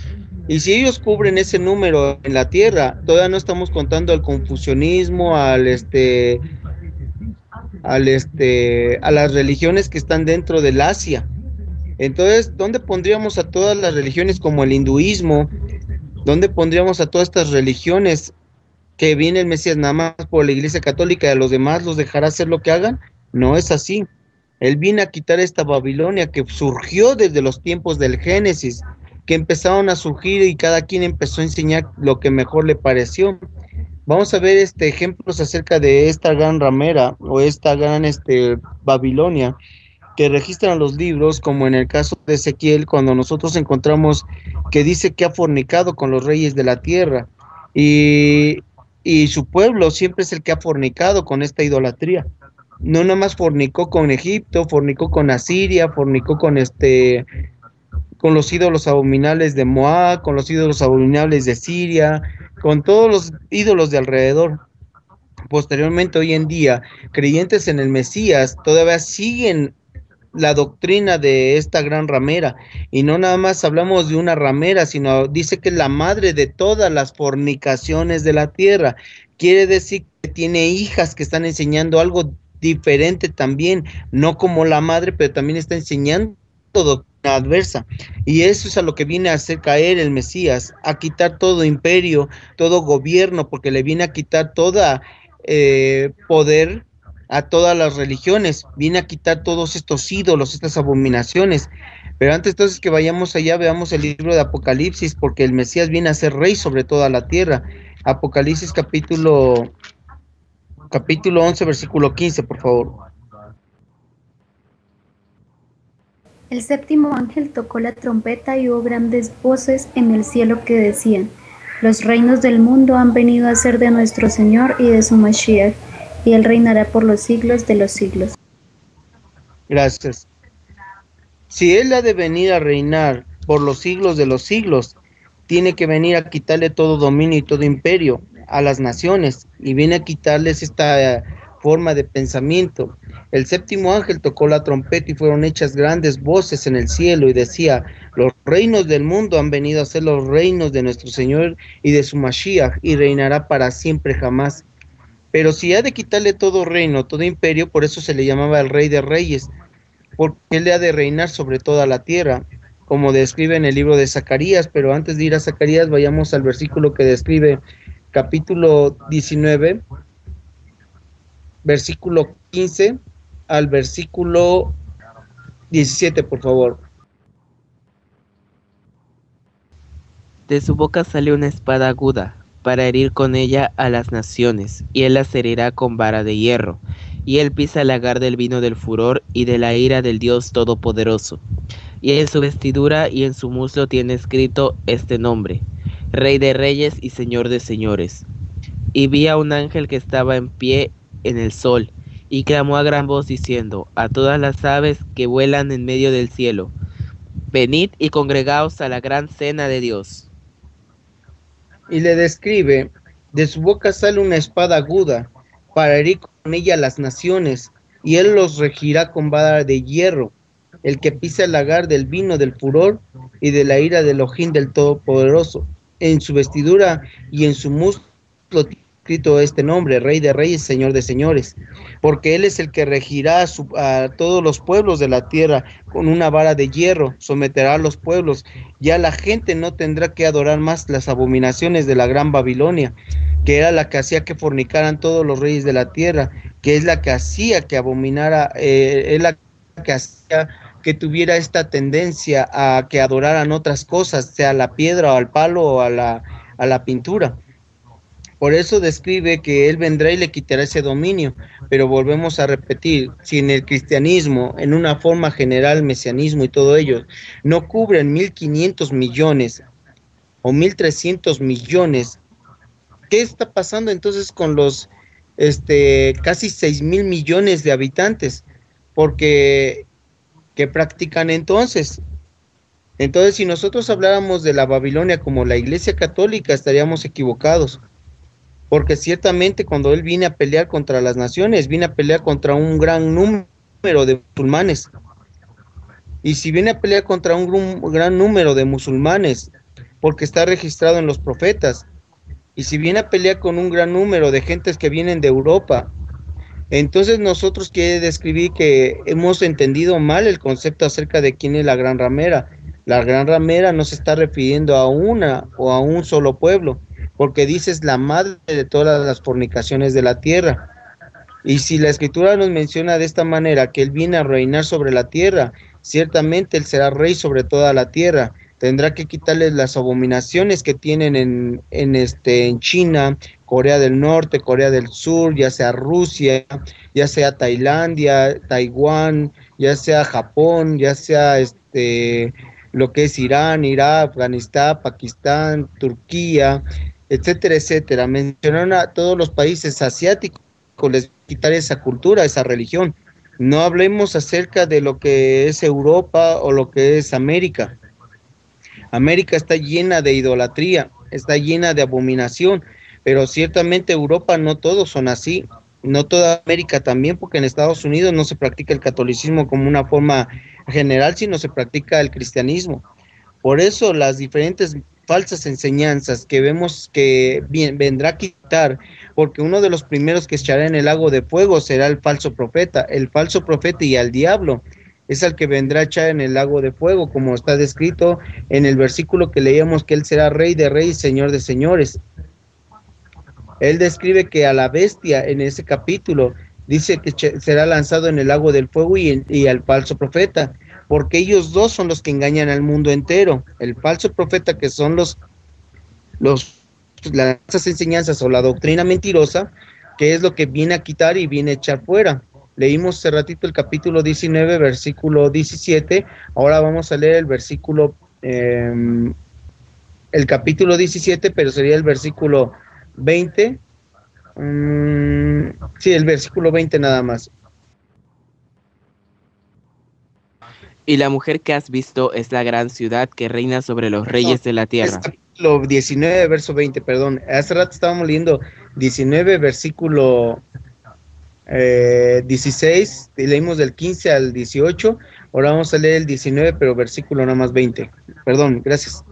Speaker 1: Y si ellos cubren ese número en la tierra, todavía no estamos contando al confucianismo, a las religiones que están dentro del Asia. Entonces, ¿dónde pondríamos a todas las religiones como el hinduismo? ¿Dónde pondríamos a todas estas religiones que viene el Mesías nada más por la Iglesia Católica y a los demás los dejará hacer lo que hagan? No es así. Él viene a quitar esta Babilonia que surgió desde los tiempos del Génesis, que empezaron a surgir y cada quien empezó a enseñar lo que mejor le pareció. Vamos a ver ejemplos acerca de esta gran ramera o esta gran Babilonia que registran los libros, como en el caso de Ezequiel, cuando nosotros encontramos que dice que ha fornicado con los reyes de la tierra, y su pueblo siempre es el que ha fornicado con esta idolatría. No nada más fornicó con Egipto, fornicó con Asiria, fornicó con los ídolos abominables de Moab, con los ídolos abominables de Siria, con todos los ídolos de alrededor. Posteriormente, hoy en día, creyentes en el Mesías todavía siguen la doctrina de esta gran ramera, y no nada más hablamos de una ramera, sino dice que es la madre de todas las fornicaciones de la tierra. Quiere decir que tiene hijas que están enseñando algo diferente también, no como la madre, pero también está enseñando doctrina adversa, y eso es a lo que viene a hacer caer el Mesías, a quitar todo imperio, todo gobierno, porque le viene a quitar toda poder a todas las religiones, viene a quitar todos estos ídolos, estas abominaciones. Pero antes entonces que vayamos allá, veamos el libro de Apocalipsis, porque el Mesías viene a ser rey sobre toda la tierra. Apocalipsis capítulo 11, versículo 15, por favor.
Speaker 4: El séptimo ángel tocó la trompeta y hubo grandes voces en el cielo que decían: los reinos del mundo han venido a ser de nuestro Señor y de su Mashiach, y él reinará por los siglos de los siglos.
Speaker 1: Gracias. Si él ha de venir a reinar por los siglos de los siglos, tiene que venir a quitarle todo dominio y todo imperio a las naciones, y viene a quitarles esta forma de pensamiento. El séptimo ángel tocó la trompeta y fueron hechas grandes voces en el cielo y decía: los reinos del mundo han venido a ser los reinos de nuestro Señor y de su Mashiach, y reinará para siempre jamás. Pero si ha de quitarle todo reino, todo imperio, por eso se le llamaba el Rey de Reyes, porque él ha de reinar sobre toda la tierra, como describe en el libro de Zacarías. Pero antes de ir a Zacarías, vayamos al versículo que describe capítulo 19, versículo 15 al versículo 17, por favor.
Speaker 2: De su boca sale una espada aguda, para herir con ella a las naciones, y él las herirá con vara de hierro, y él pisa el lagar del vino del furor y de la ira del Dios Todopoderoso. Y en su vestidura y en su muslo tiene escrito este nombre: Rey de Reyes y Señor de Señores. Y vi a un ángel que estaba en pie en el sol, y clamó a gran voz diciendo a todas las aves que vuelan en medio del cielo: venid y congregaos a la gran cena de Dios.
Speaker 1: Y le describe: de su boca sale una espada aguda, para herir con ella a las naciones, y él los regirá con vara de hierro. El que pisa el lagar del vino del furor y de la ira del Ojín del Todopoderoso. En su vestidura y en su muslo escrito este nombre: Rey de Reyes, Señor de Señores, porque él es el que regirá a todos los pueblos de la tierra con una vara de hierro, someterá a los pueblos. Ya la gente no tendrá que adorar más las abominaciones de la gran Babilonia, que era la que hacía que fornicaran todos los reyes de la tierra, que es la que hacía que abominara, es la que hacía que tuviera esta tendencia a que adoraran otras cosas, sea la piedra o al palo o a la pintura. Por eso describe que él vendrá y le quitará ese dominio. Pero volvemos a repetir: si en el cristianismo, en una forma general, mesianismo y todo ello, no cubren 1.500 millones o 1.300 millones, ¿qué está pasando entonces con los casi 6.000 millones de habitantes? Porque, ¿qué practican entonces? Entonces, si nosotros habláramos de la Babilonia como la Iglesia Católica, estaríamos equivocados. Porque ciertamente cuando él viene a pelear contra las naciones, viene a pelear contra un gran número de musulmanes. Y si viene a pelear contra un gran número de musulmanes, porque está registrado en los profetas, y si viene a pelear con un gran número de gentes que vienen de Europa, entonces nosotros quiere describir que hemos entendido mal el concepto acerca de quién es la gran ramera. La gran ramera no se está refiriendo a una o a un solo pueblo, porque dices la madre de todas las fornicaciones de la tierra. Y si la escritura nos menciona de esta manera que él viene a reinar sobre la tierra, ciertamente él será rey sobre toda la tierra. Tendrá que quitarles las abominaciones que tienen en China, Corea del Norte, Corea del Sur, ya sea Rusia, ya sea Tailandia, Taiwán, ya sea Japón, ya sea lo que es Irán, Irak, Afganistán, Pakistán, Turquía, etcétera, etcétera. Mencionaron a todos los países asiáticos, les quitar esa cultura, esa religión. No hablemos acerca de lo que es Europa o lo que es América. América está llena de idolatría, está llena de abominación, pero ciertamente Europa no todos son así, no toda América también, porque en Estados Unidos no se practica el catolicismo como una forma general, sino se practica el cristianismo. Por eso las diferentes falsas enseñanzas que vemos que vendrá a quitar, porque uno de los primeros que echará en el lago de fuego será el falso profeta y al diablo es el que vendrá a echar en el lago de fuego, como está descrito en el versículo que leíamos, que él será Rey de Reyes, Señor de Señores. Él describe que a la bestia en ese capítulo dice que será lanzado en el lago del fuego y al falso profeta, porque ellos dos son los que engañan al mundo entero. El falso profeta, que son los las falsas enseñanzas o la doctrina mentirosa, que es lo que viene a quitar y viene a echar fuera. Leímos hace ratito el capítulo 19, versículo 17, ahora vamos a leer el versículo, el capítulo 17, pero sería el versículo 20, sí, el versículo 20 nada más.
Speaker 2: Y la mujer que has visto es la gran ciudad que reina sobre los reyes de la tierra.
Speaker 1: Es capítulo 19, verso 20, perdón. Hace rato estábamos leyendo 19, versículo 16, y leímos del 15 al 18. Ahora vamos a leer el 19, pero versículo nada más 20. Perdón, gracias.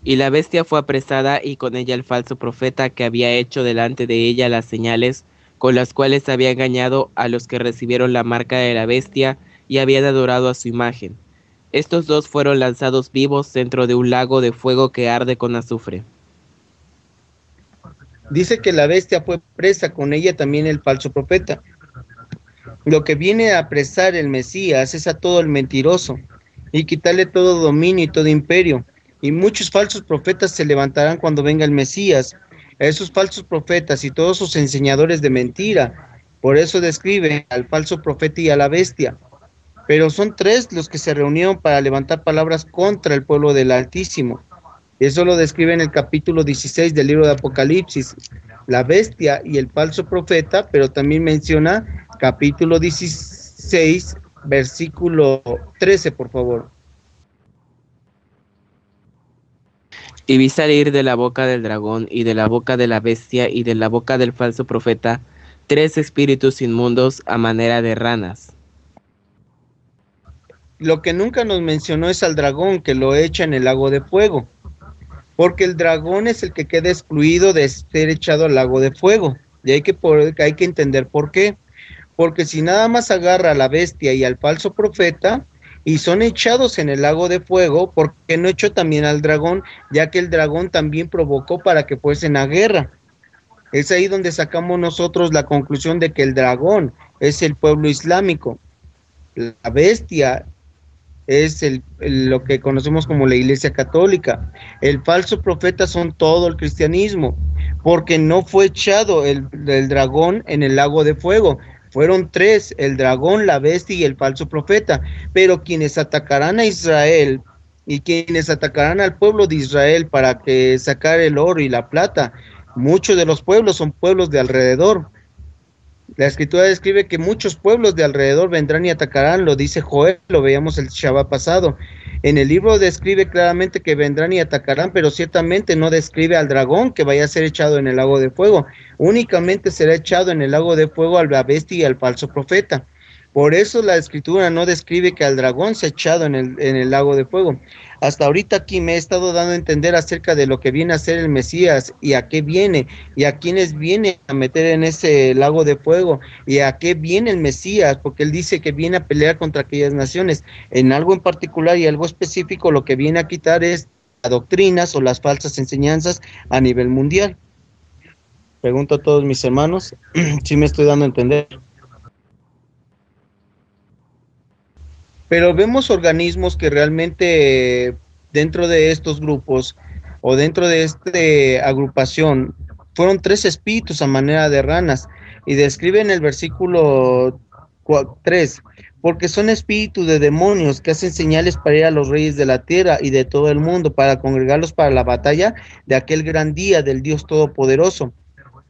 Speaker 2: Y la bestia fue apresada, y con ella el falso profeta que había hecho delante de ella las señales con las cuales había engañado a los que recibieron la marca de la bestia y habían adorado a su imagen. Estos dos fueron lanzados vivos dentro de un lago de fuego que arde con azufre.
Speaker 1: Dice que la bestia fue presa, con ella también el falso profeta. Lo que viene a apresar el Mesías es a todo el mentiroso y quitarle todo dominio y todo imperio. Y muchos falsos profetas se levantarán cuando venga el Mesías. Esos falsos profetas y todos sus enseñadores de mentira. Por eso describe al falso profeta y a la bestia. Pero son tres los que se reunieron para levantar palabras contra el pueblo del Altísimo. Eso lo describe en el capítulo 16 del libro de Apocalipsis, la bestia y el falso profeta, pero también menciona capítulo 16, versículo 13, por favor.
Speaker 2: Y vi salir de la boca del dragón, y de la boca de la bestia, y de la boca del falso profeta, 3 espíritus inmundos a manera de ranas.
Speaker 1: Lo que nunca nos mencionó es al dragón, que lo echa en el lago de fuego, porque el dragón es el que queda excluido de ser echado al lago de fuego, y hay que entender por qué. Porque si nada más agarra a la bestia y al falso profeta, y son echados en el lago de fuego, ¿por qué no echó también al dragón? Ya que el dragón también provocó para que fuesen a guerra. Es ahí donde sacamos nosotros la conclusión de que el dragón es el pueblo islámico. La bestia es lo que conocemos como la Iglesia Católica. El falso profeta son todo el cristianismo, porque no fue echado el dragón en el lago de fuego. Fueron 3, el dragón, la bestia y el falso profeta, pero quienes atacarán a Israel y quienes atacarán al pueblo de Israel para que sacar el oro y la plata, muchos de los pueblos son pueblos de alrededor. La escritura describe que muchos pueblos de alrededor vendrán y atacarán, lo dice Joel, lo veíamos el Shabbat pasado. En el libro describe claramente que vendrán y atacarán, pero ciertamente no describe al dragón que vaya a ser echado en el lago de fuego. Únicamente será echado en el lago de fuego a la bestia y al falso profeta. Por eso la escritura no describe que al dragón se ha echado en el lago de fuego. Hasta ahorita aquí me he estado dando a entender acerca de lo que viene a ser el Mesías y a qué viene y a quiénes viene a meter en ese lago de fuego y a qué viene el Mesías, porque él dice que viene a pelear contra aquellas naciones. En algo en particular y algo específico, lo que viene a quitar es las doctrinas o las falsas enseñanzas a nivel mundial. Pregunto a todos mis hermanos si me estoy dando a entender. Pero vemos organismos que realmente dentro de estos grupos o dentro de esta agrupación fueron 3 espíritus a manera de ranas y describe en el versículo 3, porque son espíritus de demonios que hacen señales para ir a los reyes de la tierra y de todo el mundo para congregarlos para la batalla de aquel gran día del Dios Todopoderoso.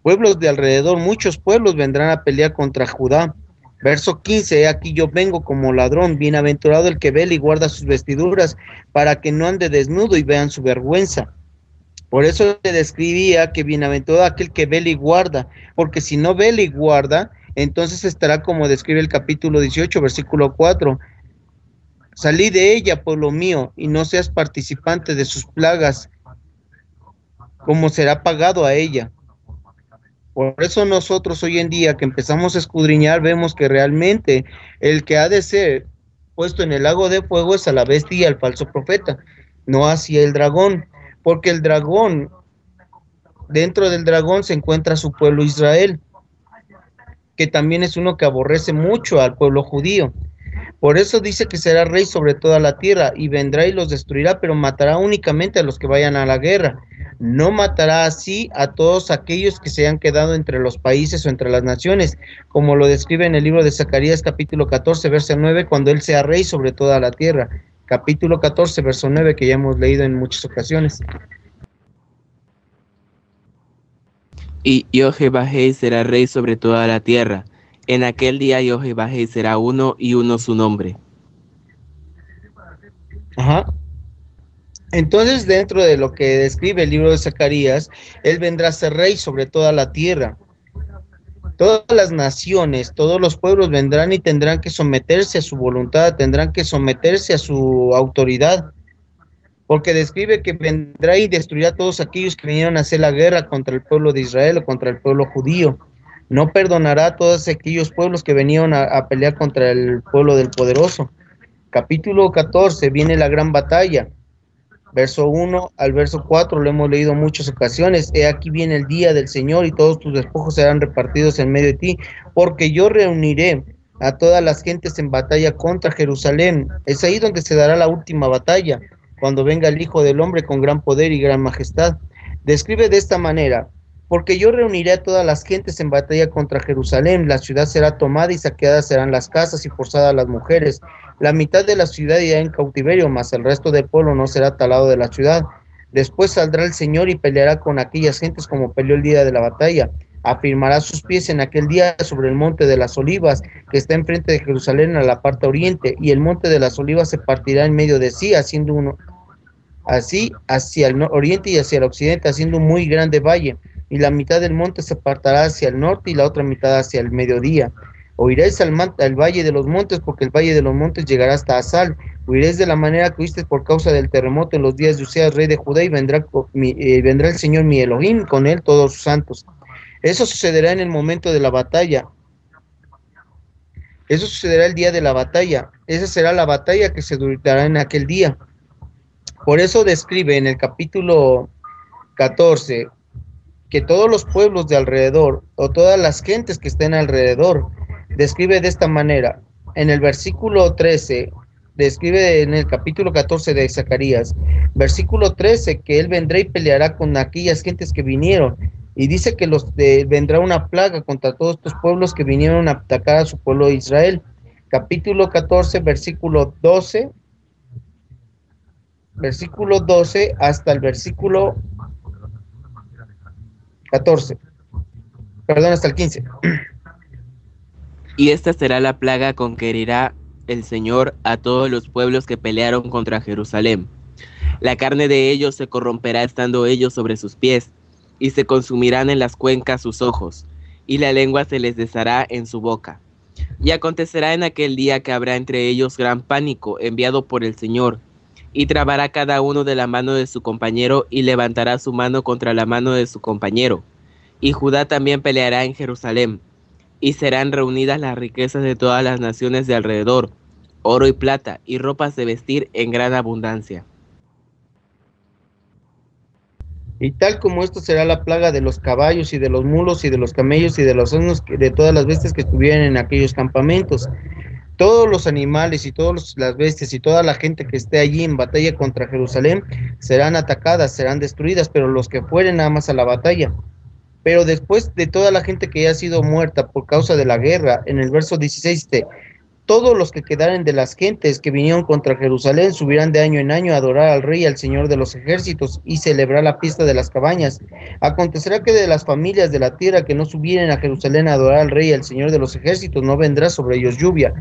Speaker 1: Pueblos de alrededor, muchos pueblos vendrán a pelear contra Judá. Verso 15, aquí yo vengo como ladrón, bienaventurado el que vela y guarda sus vestiduras, para que no ande desnudo y vean su vergüenza. Por eso le describía que bienaventurado aquel que vela y guarda, porque si no vela y guarda, entonces estará como describe el capítulo 18, versículo 4. Salí de ella, pueblo mío, y no seas participante de sus plagas, como será pagado a ella. Por eso nosotros hoy en día que empezamos a escudriñar, vemos que realmente el que ha de ser puesto en el lago de fuego es a la bestia y al falso profeta, no hacia el dragón, porque el dragón, dentro del dragón se encuentra su pueblo Israel, que también es uno que aborrece mucho al pueblo judío. Por eso dice que será rey sobre toda la tierra, y vendrá y los destruirá, pero matará únicamente a los que vayan a la guerra. No matará así a todos aquellos que se hayan quedado entre los países o entre las naciones, como lo describe en el libro de Zacarías capítulo 14, verso 9, cuando él sea rey sobre toda la tierra. Capítulo 14, verso 9, que ya hemos leído en muchas ocasiones.
Speaker 2: Y Jehová será rey sobre toda la tierra. En aquel día Jehová será uno y uno su nombre.
Speaker 1: Ajá. Entonces, dentro de lo que describe el libro de Zacarías, él vendrá a ser rey sobre toda la tierra. Todas las naciones, todos los pueblos vendrán y tendrán que someterse a su voluntad, tendrán que someterse a su autoridad, porque describe que vendrá y destruirá a todos aquellos que vinieron a hacer la guerra contra el pueblo de Israel o contra el pueblo judío. No perdonará a todos aquellos pueblos que vinieron a pelear contra el pueblo del poderoso. Capítulo 14, viene la gran batalla. Verso 1 al verso 4 lo hemos leído muchas ocasiones. He aquí viene el día del Señor y todos tus despojos serán repartidos en medio de ti, porque yo reuniré a todas las gentes en batalla contra Jerusalén. Es ahí donde se dará la última batalla, cuando venga el Hijo del Hombre con gran poder y gran majestad. Describe de esta manera: porque yo reuniré a todas las gentes en batalla contra Jerusalén, la ciudad será tomada y saqueadas serán las casas y forzadas las mujeres. La mitad de la ciudad irá en cautiverio, mas el resto del pueblo no será talado de la ciudad. Después saldrá el Señor y peleará con aquellas gentes como peleó el día de la batalla. Afirmará sus pies en aquel día sobre el monte de las olivas, que está enfrente de Jerusalén a la parte oriente, y el monte de las olivas se partirá en medio de sí, haciendo uno así hacia el oriente y hacia el occidente, haciendo un muy grande valle, y la mitad del monte se apartará hacia el norte y la otra mitad hacia el mediodía. Oiréis al valle de los montes, porque el valle de los montes llegará hasta Asal. Oiréis de la manera que oísteis por causa del terremoto en los días de Uzias, rey de Judá, y vendrá el Señor mi Elohim, con él todos sus santos. Eso sucederá en el momento de la batalla. Eso sucederá el día de la batalla. Esa será la batalla que se dará en aquel día. Por eso describe en el capítulo 14 que todos los pueblos de alrededor, o todas las gentes que estén alrededor, describe de esta manera. En el versículo 13, describe en el capítulo 14 de Zacarías, versículo 13, que él vendrá y peleará con aquellas gentes que vinieron, y dice que vendrá una plaga contra todos estos pueblos que vinieron a atacar a su pueblo de Israel. Capítulo 14, versículo 12 hasta el versículo 14, perdón, hasta el 15.
Speaker 2: Y esta será la plaga con que herirá el Señor a todos los pueblos que pelearon contra Jerusalén. La carne de ellos se corromperá estando ellos sobre sus pies, y se consumirán en las cuencas sus ojos, y la lengua se les deshará en su boca. Y acontecerá en aquel día que habrá entre ellos gran pánico enviado por el Señor, y trabará cada uno de la mano de su compañero, y levantará su mano contra la mano de su compañero. Y Judá también peleará en Jerusalén, y serán reunidas las riquezas de todas las naciones de alrededor, oro y plata, y ropas de vestir en gran abundancia.
Speaker 1: Y tal como esto será la plaga de los caballos y de los mulos y de los camellos y de los asnos, de todas las bestias que estuvieran en aquellos campamentos. Todos los animales y todas las bestias y toda la gente que esté allí en batalla contra Jerusalén serán atacadas, serán destruidas, pero los que fueren nada más a la batalla. Pero después de toda la gente que haya sido muerta por causa de la guerra, en el verso 16, todos los que quedaren de las gentes que vinieron contra Jerusalén subirán de año en año a adorar al Rey, al Señor de los ejércitos, y celebrar la fiesta de las cabañas. Acontecerá que de las familias de la tierra que no subieren a Jerusalén a adorar al Rey, al Señor de los ejércitos, no vendrá sobre ellos lluvia.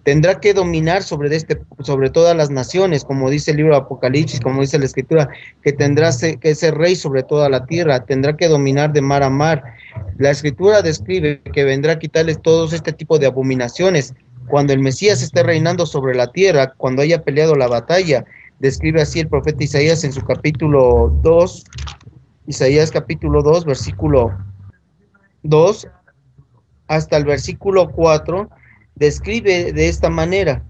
Speaker 1: Tendrá que dominar sobre todas las naciones, como dice el libro de Apocalipsis, como dice la Escritura, que tendrá que ser rey sobre toda la tierra, tendrá que dominar de mar a mar. La Escritura describe que vendrá a quitarles todos este tipo de abominaciones. Cuando el Mesías esté reinando sobre la tierra, cuando haya peleado la batalla, describe así el profeta Isaías en su capítulo 2, Isaías capítulo 2, versículo 2, hasta el versículo 4, describe de esta manera.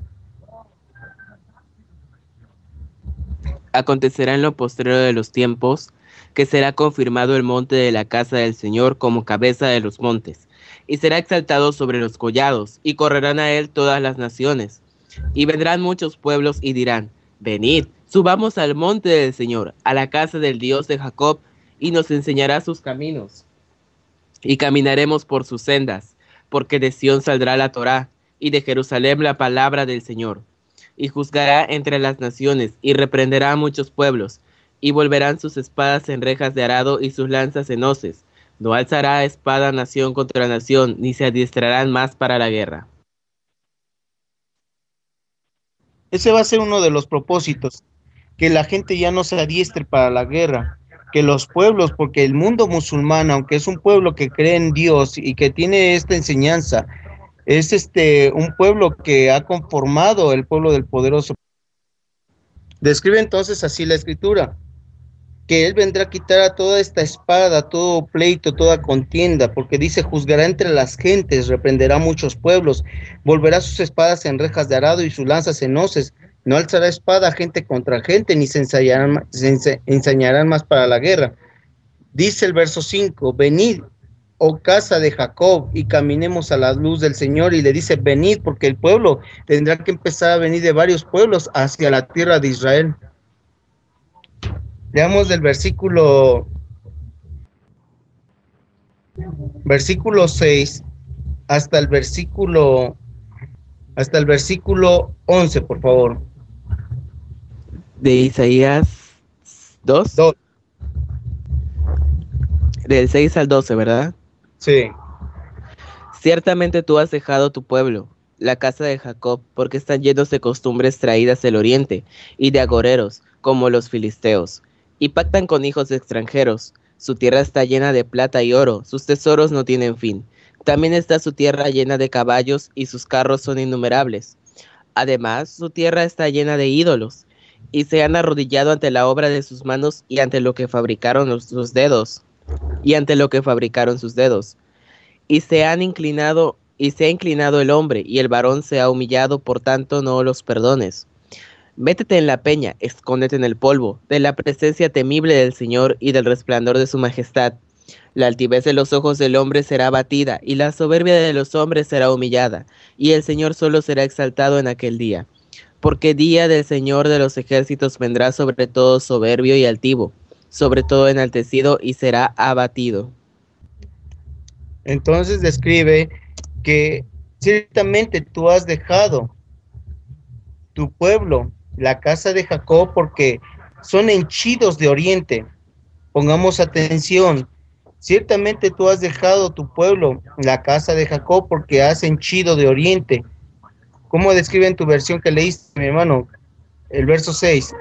Speaker 2: Acontecerá en lo postrero de los tiempos, que será confirmado el monte de la casa del Señor como cabeza de los montes, y será exaltado sobre los collados, y correrán a él todas las naciones, Y vendrán muchos pueblos y dirán: venid, subamos al monte del Señor, a la casa del Dios de Jacob, y nos enseñará sus caminos, y caminaremos por sus sendas, porque de Sión saldrá la Torá, y de Jerusalén la palabra del Señor. Y juzgará entre las naciones, y reprenderá a muchos pueblos, y volverán sus espadas en rejas de arado y sus lanzas en hoces. No alzará espada nación contra nación, ni se adiestrarán más para la guerra.
Speaker 1: Ese va a ser uno de los propósitos, que la gente ya no se adiestre para la guerra, que los pueblos, porque el mundo musulmán, aunque es un pueblo que cree en Dios y que tiene esta enseñanza, es un pueblo que ha conformado el pueblo del poderoso. Describe entonces así la escritura, que él vendrá a quitar a toda esta espada, todo pleito, toda contienda, porque dice: juzgará entre las gentes, reprenderá a muchos pueblos, volverá sus espadas en rejas de arado y sus lanzas en hoces. No alzará espada gente contra gente, ni se ensañarán más para la guerra. Dice el verso 5: venid, oh casa de Jacob, y caminemos a la luz del Señor. Y le dice: venid, porque el pueblo tendrá que empezar a venir de varios pueblos hacia la tierra de Israel. Leamos del versículo 6 hasta el versículo 11, por favor.
Speaker 2: De Isaías 2, del 6 al 12, ¿verdad?
Speaker 1: Sí.
Speaker 2: Ciertamente tú has dejado tu pueblo, la casa de Jacob, porque están llenos de costumbres traídas del oriente, y de agoreros, como los filisteos, y pactan con hijos de extranjeros. Su tierra está llena de plata y oro, sus tesoros no tienen fin. También está su tierra llena de caballos, y sus carros son innumerables. Además, su tierra está llena de ídolos, y se han arrodillado ante la obra de sus manos, y ante lo que fabricaron sus dedos, y se ha inclinado el hombre, y el varón se ha humillado, por tanto no los perdones. Métete en la peña, escóndete en el polvo, de la presencia temible del Señor y del resplandor de su majestad. La altivez de los ojos del hombre será abatida, y la soberbia de los hombres será humillada, y el Señor solo será exaltado en aquel día. Porque día del Señor de los ejércitos vendrá sobre todo soberbio y altivo, sobre todo enaltecido, y será abatido.
Speaker 1: Entonces describe que ciertamente tú has dejado tu pueblo, la casa de Jacob, porque son henchidos de oriente. Pongamos atención. Ciertamente tú has dejado tu pueblo, la casa de Jacob, porque has henchido de oriente. ¿Cómo describe en tu versión que leíste, mi hermano? El verso 6.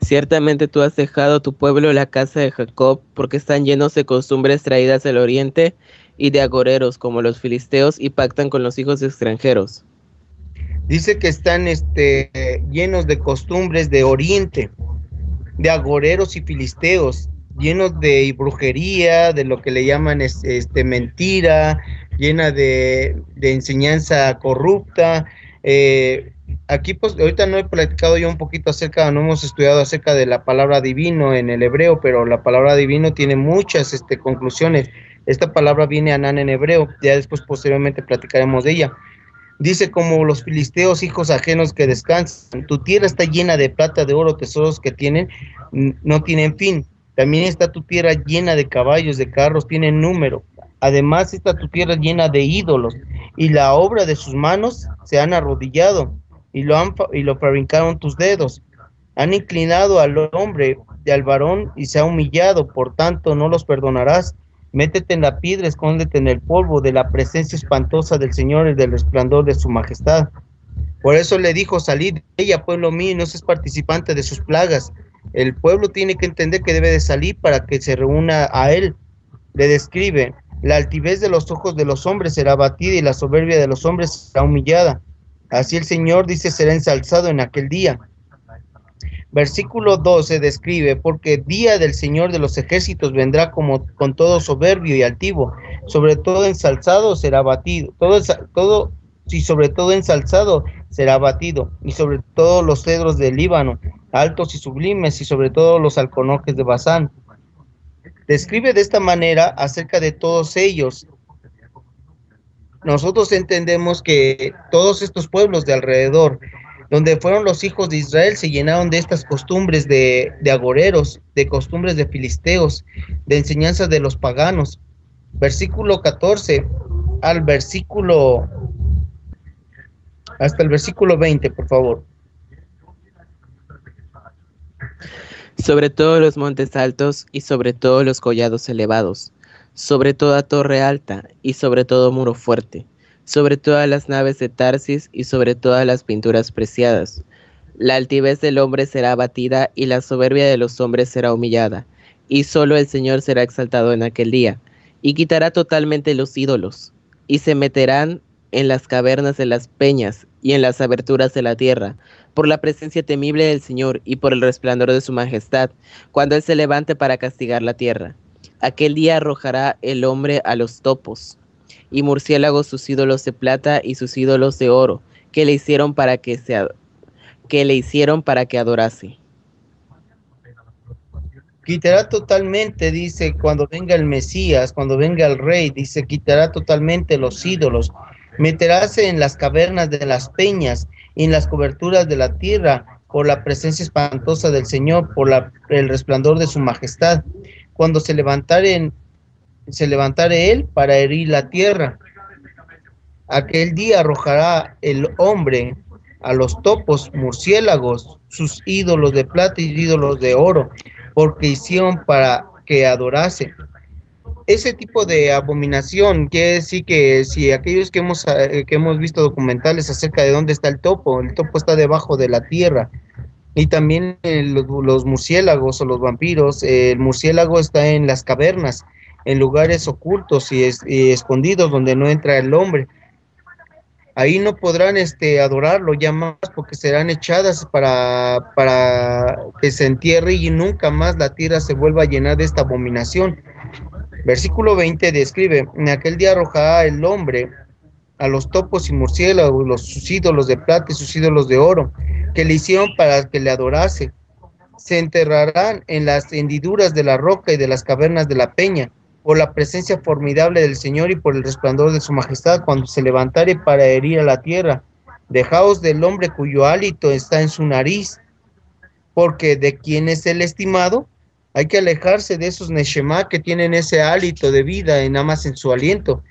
Speaker 2: Ciertamente tú has dejado tu pueblo, la casa de Jacob, porque están llenos de costumbres traídas del oriente, y de agoreros, como los filisteos, y pactan con los hijos extranjeros.
Speaker 1: Dice que están llenos de costumbres de oriente, de agoreros y filisteos, llenos de brujería, de lo que le llaman mentira, llena de enseñanza corrupta. Aquí pues ahorita no he platicado yo un poquito no hemos estudiado acerca de la palabra divino en el hebreo, pero la palabra divino tiene muchas conclusiones. Esta palabra viene Anán en hebreo, ya después posteriormente platicaremos de ella. Dice: como los filisteos, hijos ajenos que descansan, tu tierra está llena de plata, de oro, tesoros que no tienen fin. También está tu tierra llena de caballos, de carros, tienen número. Además está tu tierra llena de ídolos, y la obra de sus manos se han arrodillado, y lo fabricaron tus dedos. Han inclinado al hombre y al varón, y se ha humillado, por tanto no los perdonarás. Métete en la piedra, escóndete en el polvo, de la presencia espantosa del Señor y del resplandor de su majestad. Por eso le dijo: salid de ella, pueblo mío, y no seas participante de sus plagas. El pueblo tiene que entender que debe de salir para que se reúna a él. Le describe: la altivez de los ojos de los hombres será abatida, y la soberbia de los hombres será humillada. Así el Señor, dice, será ensalzado en aquel día. Versículo 12 describe: porque día del Señor de los ejércitos vendrá con todo soberbio y altivo, sobre todo ensalzado será abatido, sobre todo ensalzado será abatido, y sobre todos los cedros del Líbano, altos y sublimes, y sobre todos los alcornoques de Basán. Describe de esta manera acerca de todos ellos, nosotros entendemos que todos estos pueblos de alrededor, donde fueron los hijos de Israel, se llenaron de estas costumbres de agoreros, de costumbres de filisteos, de enseñanzas de los paganos. Versículo 14 al versículo, hasta el versículo 20, por favor.
Speaker 2: Sobre todos los montes altos y sobre todos los collados elevados, sobre toda torre alta y sobre todo muro fuerte, sobre todas las naves de Tarsis y sobre todas las pinturas preciadas. La altivez del hombre será abatida y la soberbia de los hombres será humillada, y solo el Señor será exaltado en aquel día, y quitará totalmente los ídolos, y se meterán en las cavernas de las peñas y en las aberturas de la tierra, por la presencia temible del Señor y por el resplandor de su majestad, cuando Él se levante para castigar la tierra. Aquel día arrojará el hombre a los topos, y murciélagos sus ídolos de plata y sus ídolos de oro, que le hicieron para que adorase.
Speaker 1: Quitará totalmente, dice, cuando venga el Mesías, cuando venga el Rey, dice, quitará totalmente los ídolos, meteráse en las cavernas de las peñas y en las coberturas de la tierra por la presencia espantosa del Señor, por el resplandor de su majestad, cuando se levantare Él para herir la tierra. Aquel día arrojará el hombre a los topos, murciélagos, sus ídolos de plata y ídolos de oro, porque hicieron para que adorase. Ese tipo de abominación quiere decir que si aquellos que hemos visto documentales acerca de dónde está el topo está debajo de la tierra. Y también los murciélagos o los vampiros, el murciélago está en las cavernas, en lugares ocultos y escondidos donde no entra el hombre. Ahí no podrán adorarlo ya más, porque serán echadas para que se entierre y nunca más la tierra se vuelva a llenar de esta abominación. Versículo 20 describe: en aquel día arrojará el hombre a los topos y murciélagos, sus ídolos de plata y sus ídolos de oro, que le hicieron para que le adorase. Se enterrarán en las hendiduras de la roca y de las cavernas de la peña, por la presencia formidable del Señor y por el resplandor de su majestad, cuando se levantare para herir a la tierra. Dejaos del hombre cuyo hálito está en su nariz, porque de quien es el estimado. Hay que alejarse de esos neshemá que tienen ese hálito de vida nada más en su aliento.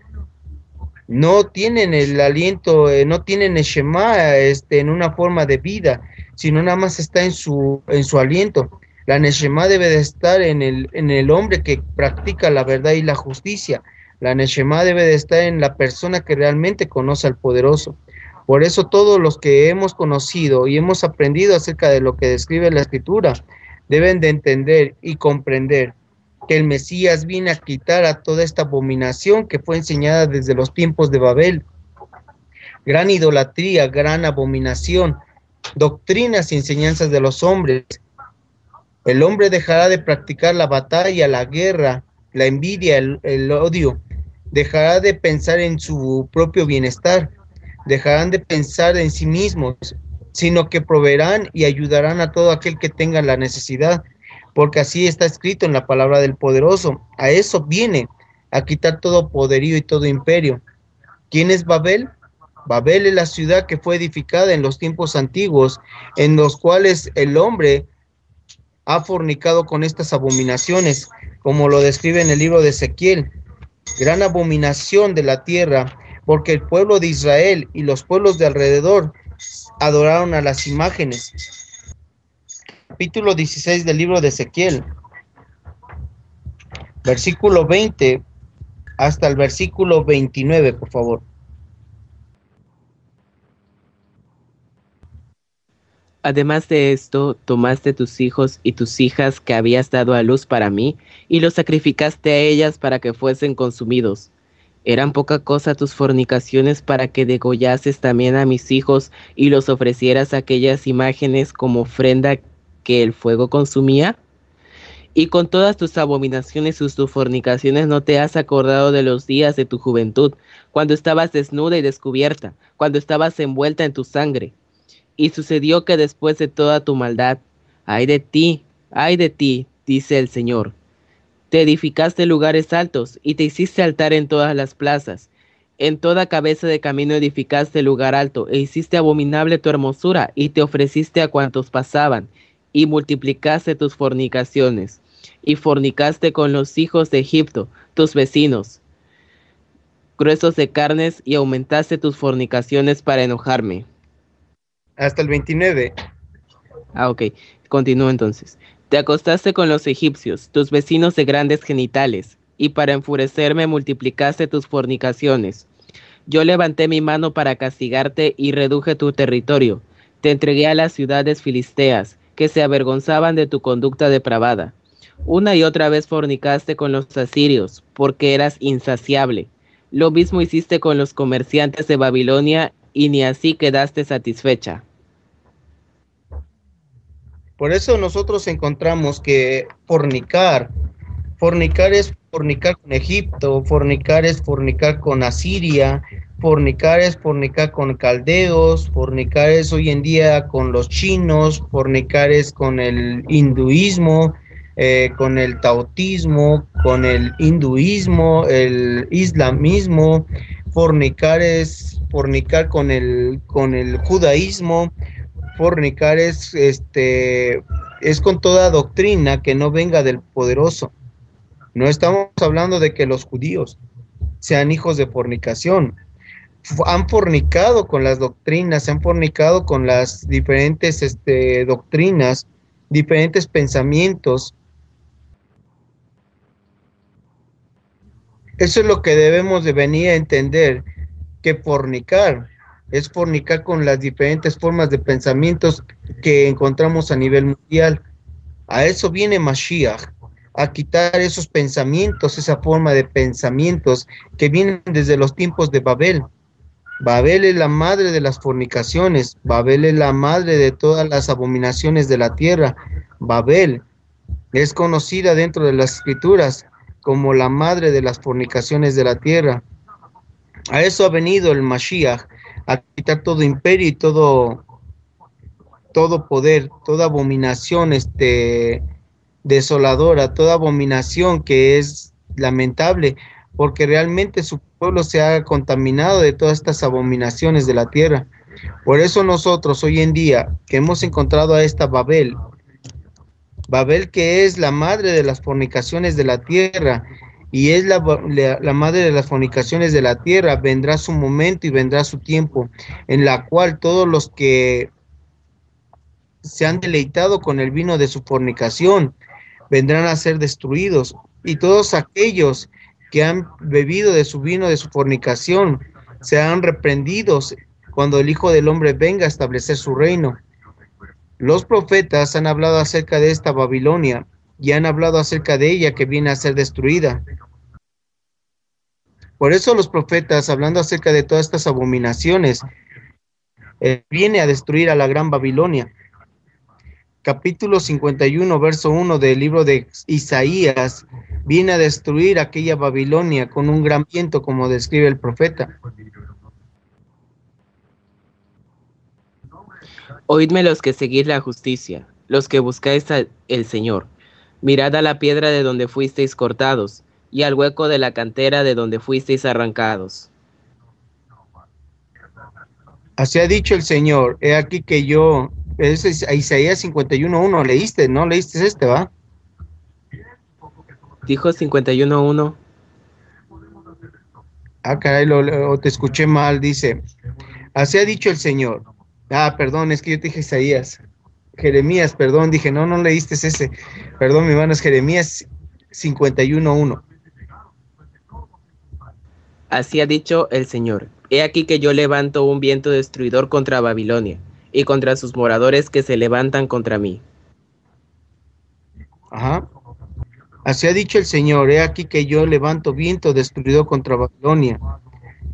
Speaker 1: No tienen el aliento, no tienen neshemá en una forma de vida, sino nada más está en su aliento. La neshemá debe de estar en el hombre que practica la verdad y la justicia. La neshemá debe de estar en la persona que realmente conoce al poderoso. Por eso todos los que hemos conocido y hemos aprendido acerca de lo que describe la Escritura, deben de entender y comprender que el Mesías viene a quitar a toda esta abominación que fue enseñada desde los tiempos de Babel. Gran idolatría, gran abominación, doctrinas y enseñanzas de los hombres. El hombre dejará de practicar la batalla, la guerra, la envidia, el odio. Dejará de pensar en su propio bienestar. Dejarán de pensar en sí mismos, sino que proveerán y ayudarán a todo aquel que tenga la necesidad, porque así está escrito en la palabra del poderoso. A eso viene, a quitar todo poderío y todo imperio. ¿Quién es Babel? Babel es la ciudad que fue edificada en los tiempos antiguos, en los cuales el hombre ha fornicado con estas abominaciones, como lo describe en el libro de Ezequiel. Gran abominación de la tierra, porque el pueblo de Israel y los pueblos de alrededor adoraron a las imágenes. Capítulo 16 del libro de Ezequiel, versículo 20 hasta el versículo 29, por favor.
Speaker 2: Además de esto, tomaste tus hijos y tus hijas que habías dado a luz para mí, y los sacrificaste a ellas para que fuesen consumidos. ¿Eran poca cosa tus fornicaciones para que degollases también a mis hijos y los ofrecieras a aquellas imágenes como ofrenda que el fuego consumía? Y con todas tus abominaciones y tus fornicaciones no te has acordado de los días de tu juventud, cuando estabas desnuda y descubierta, cuando estabas envuelta en tu sangre. Y sucedió que después de toda tu maldad, ay de ti, dice el Señor, te edificaste lugares altos y te hiciste altar en todas las plazas, En toda cabeza de camino edificaste lugar alto, e hiciste abominable tu hermosura, y te ofreciste a cuantos pasaban, y multiplicaste tus fornicaciones, y fornicaste con los hijos de Egipto, tus vecinos, gruesos de carnes, y aumentaste tus fornicaciones para enojarme.
Speaker 1: Hasta el 29.
Speaker 2: Ok, continúo entonces. Te acostaste con los egipcios, tus vecinos de grandes genitales, y para enfurecerme multiplicaste tus fornicaciones. Yo levanté mi mano para castigarte y reduje tu territorio. Te entregué a las ciudades filisteas, que se avergonzaban de tu conducta depravada. Una y otra vez fornicaste con los asirios, porque eras insaciable. Lo mismo hiciste con los comerciantes de Babilonia, y ni así quedaste satisfecha.
Speaker 1: Por eso nosotros encontramos que fornicar es fornicar con Egipto, fornicar es fornicar con Asiria, fornicar es fornicar con caldeos, fornicar es hoy en día con los chinos, fornicar es con el hinduismo, con el taoísmo, con el hinduismo, el islamismo, fornicar es fornicar con el judaísmo, fornicar es con toda doctrina que no venga del poderoso. No estamos hablando de que los judíos sean hijos de fornicación. Han fornicado con las doctrinas, se han fornicado con las diferentes doctrinas, diferentes pensamientos. Eso es lo que debemos de venir a entender, que fornicar es fornicar con las diferentes formas de pensamientos que encontramos a nivel mundial. A eso viene Mashiach, a quitar esos pensamientos, esa forma de pensamientos que vienen desde los tiempos de Babel. Babel es la madre de las fornicaciones, Babel es la madre de todas las abominaciones de la tierra. Babel es conocida dentro de las escrituras como la madre de las fornicaciones de la tierra. A eso ha venido el Mashiach, a quitar todo imperio y todo poder, toda abominación desoladora, toda abominación que es lamentable, porque realmente su pueblo se ha contaminado de todas estas abominaciones de la tierra. Por eso nosotros hoy en día que hemos encontrado a esta Babel que es la madre de las fornicaciones de la tierra, y es la madre de las fornicaciones de la tierra, vendrá su momento y vendrá su tiempo, en la cual todos los que se han deleitado con el vino de su fornicación vendrán a ser destruidos, y todos aquellos que han bebido de su vino de su fornicación serán reprendidos cuando el Hijo del Hombre venga a establecer su reino. Los profetas han hablado acerca de esta Babilonia y han hablado acerca de ella que viene a ser destruida. Por eso los profetas, hablando acerca de todas estas abominaciones, viene a destruir a la gran Babilonia. Capítulo 51, verso 1 del libro de Isaías, viene a destruir aquella Babilonia con un gran viento, como describe el profeta.
Speaker 2: Oídme los que seguís la justicia, los que buscáis el Señor. Mirad a la piedra de donde fuisteis cortados, y al hueco de la cantera de donde fuisteis arrancados.
Speaker 1: Así ha dicho el Señor, he aquí que yo, es Isaías 51:1, leíste, ¿no? Leíste ¿va?
Speaker 2: Dijo 51:1.
Speaker 1: Ah, caray, te escuché mal, dice, así ha dicho el Señor. Ah, perdón, es que yo te dije Isaías. Jeremías, perdón, dije, no leíste ese. Perdón, mi hermano, es Jeremías 51:1.
Speaker 2: Así ha dicho el Señor, he aquí que yo levanto un viento destruidor contra Babilonia, y contra sus moradores que se levantan contra mí.
Speaker 1: Ajá. Así ha dicho el Señor, he aquí que yo levanto viento destruidor contra Babilonia.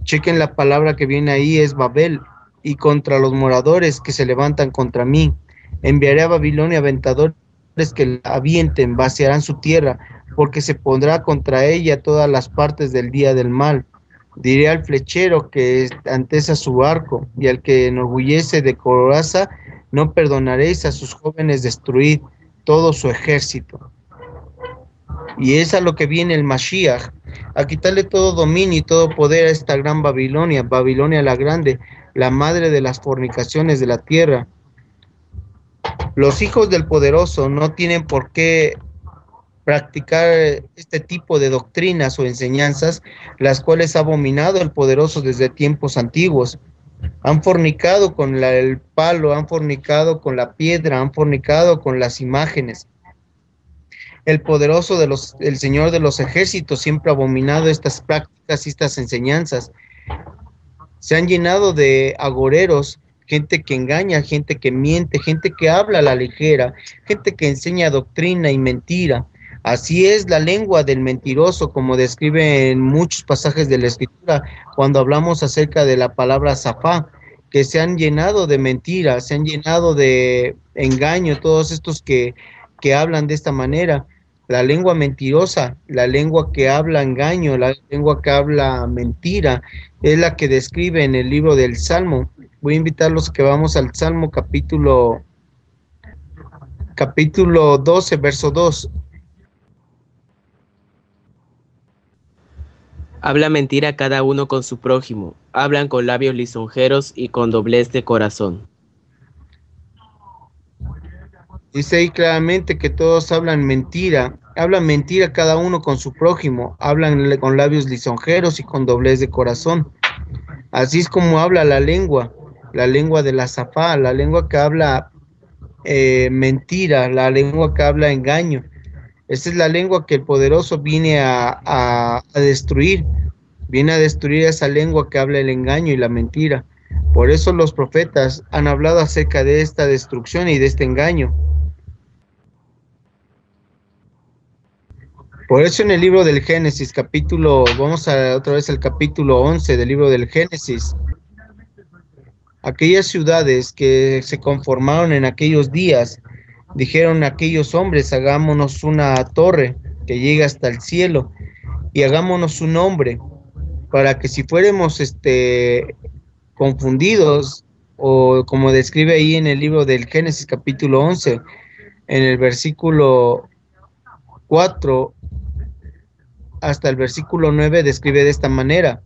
Speaker 1: Chequen la palabra que viene ahí, es Babel, y contra los moradores que se levantan contra mí. Enviaré a Babilonia aventadores que la avienten, vaciarán su tierra, porque se pondrá contra ella todas las partes del día del mal. Diré al flechero que antesa su arco, y al que enorgullece de coraza, no perdonaréis a sus jóvenes destruir todo su ejército. Y es a lo que viene el Mashiach, a quitarle todo dominio y todo poder a esta gran Babilonia, Babilonia la grande, la madre de las fornicaciones de la tierra. Los hijos del poderoso no tienen por qué practicar este tipo de doctrinas o enseñanzas, las cuales ha abominado el poderoso desde tiempos antiguos. Han fornicado con el palo, han fornicado con la piedra, han fornicado con las imágenes. El poderoso el Señor de los ejércitos siempre ha abominado estas prácticas y estas enseñanzas. Se han llenado de agoreros, gente que engaña, gente que miente, gente que habla a la ligera, gente que enseña doctrina y mentira. Así es la lengua del mentiroso, como describe en muchos pasajes de la Escritura, cuando hablamos acerca de la palabra Safá, que se han llenado de mentiras, se han llenado de engaño, todos estos que hablan de esta manera. La lengua mentirosa, la lengua que habla engaño, la lengua que habla mentira, es la que describe en el libro del Salmo. Voy a invitarlos a que vamos al Salmo capítulo 12, verso 2.
Speaker 2: Habla mentira cada uno con su prójimo, hablan con labios lisonjeros y con doblez de corazón.
Speaker 1: Dice ahí claramente que todos hablan mentira cada uno con su prójimo, hablan con labios lisonjeros y con doblez de corazón. Así es como habla la lengua de la Safá, la lengua que habla mentira, la lengua que habla engaño. Esa es la lengua que el poderoso viene a destruir, viene a destruir esa lengua que habla el engaño y la mentira. Por eso los profetas han hablado acerca de esta destrucción y de este engaño. Por eso en el libro del Génesis, vamos a otra vez al capítulo 11 del libro del Génesis. Aquellas ciudades que se conformaron en aquellos días, dijeron aquellos hombres, hagámonos una torre que llegue hasta el cielo y hagámonos un nombre para que si fuéramos confundidos, o como describe ahí en el libro del Génesis capítulo 11, en el versículo 4 hasta el versículo 9 describe de esta manera.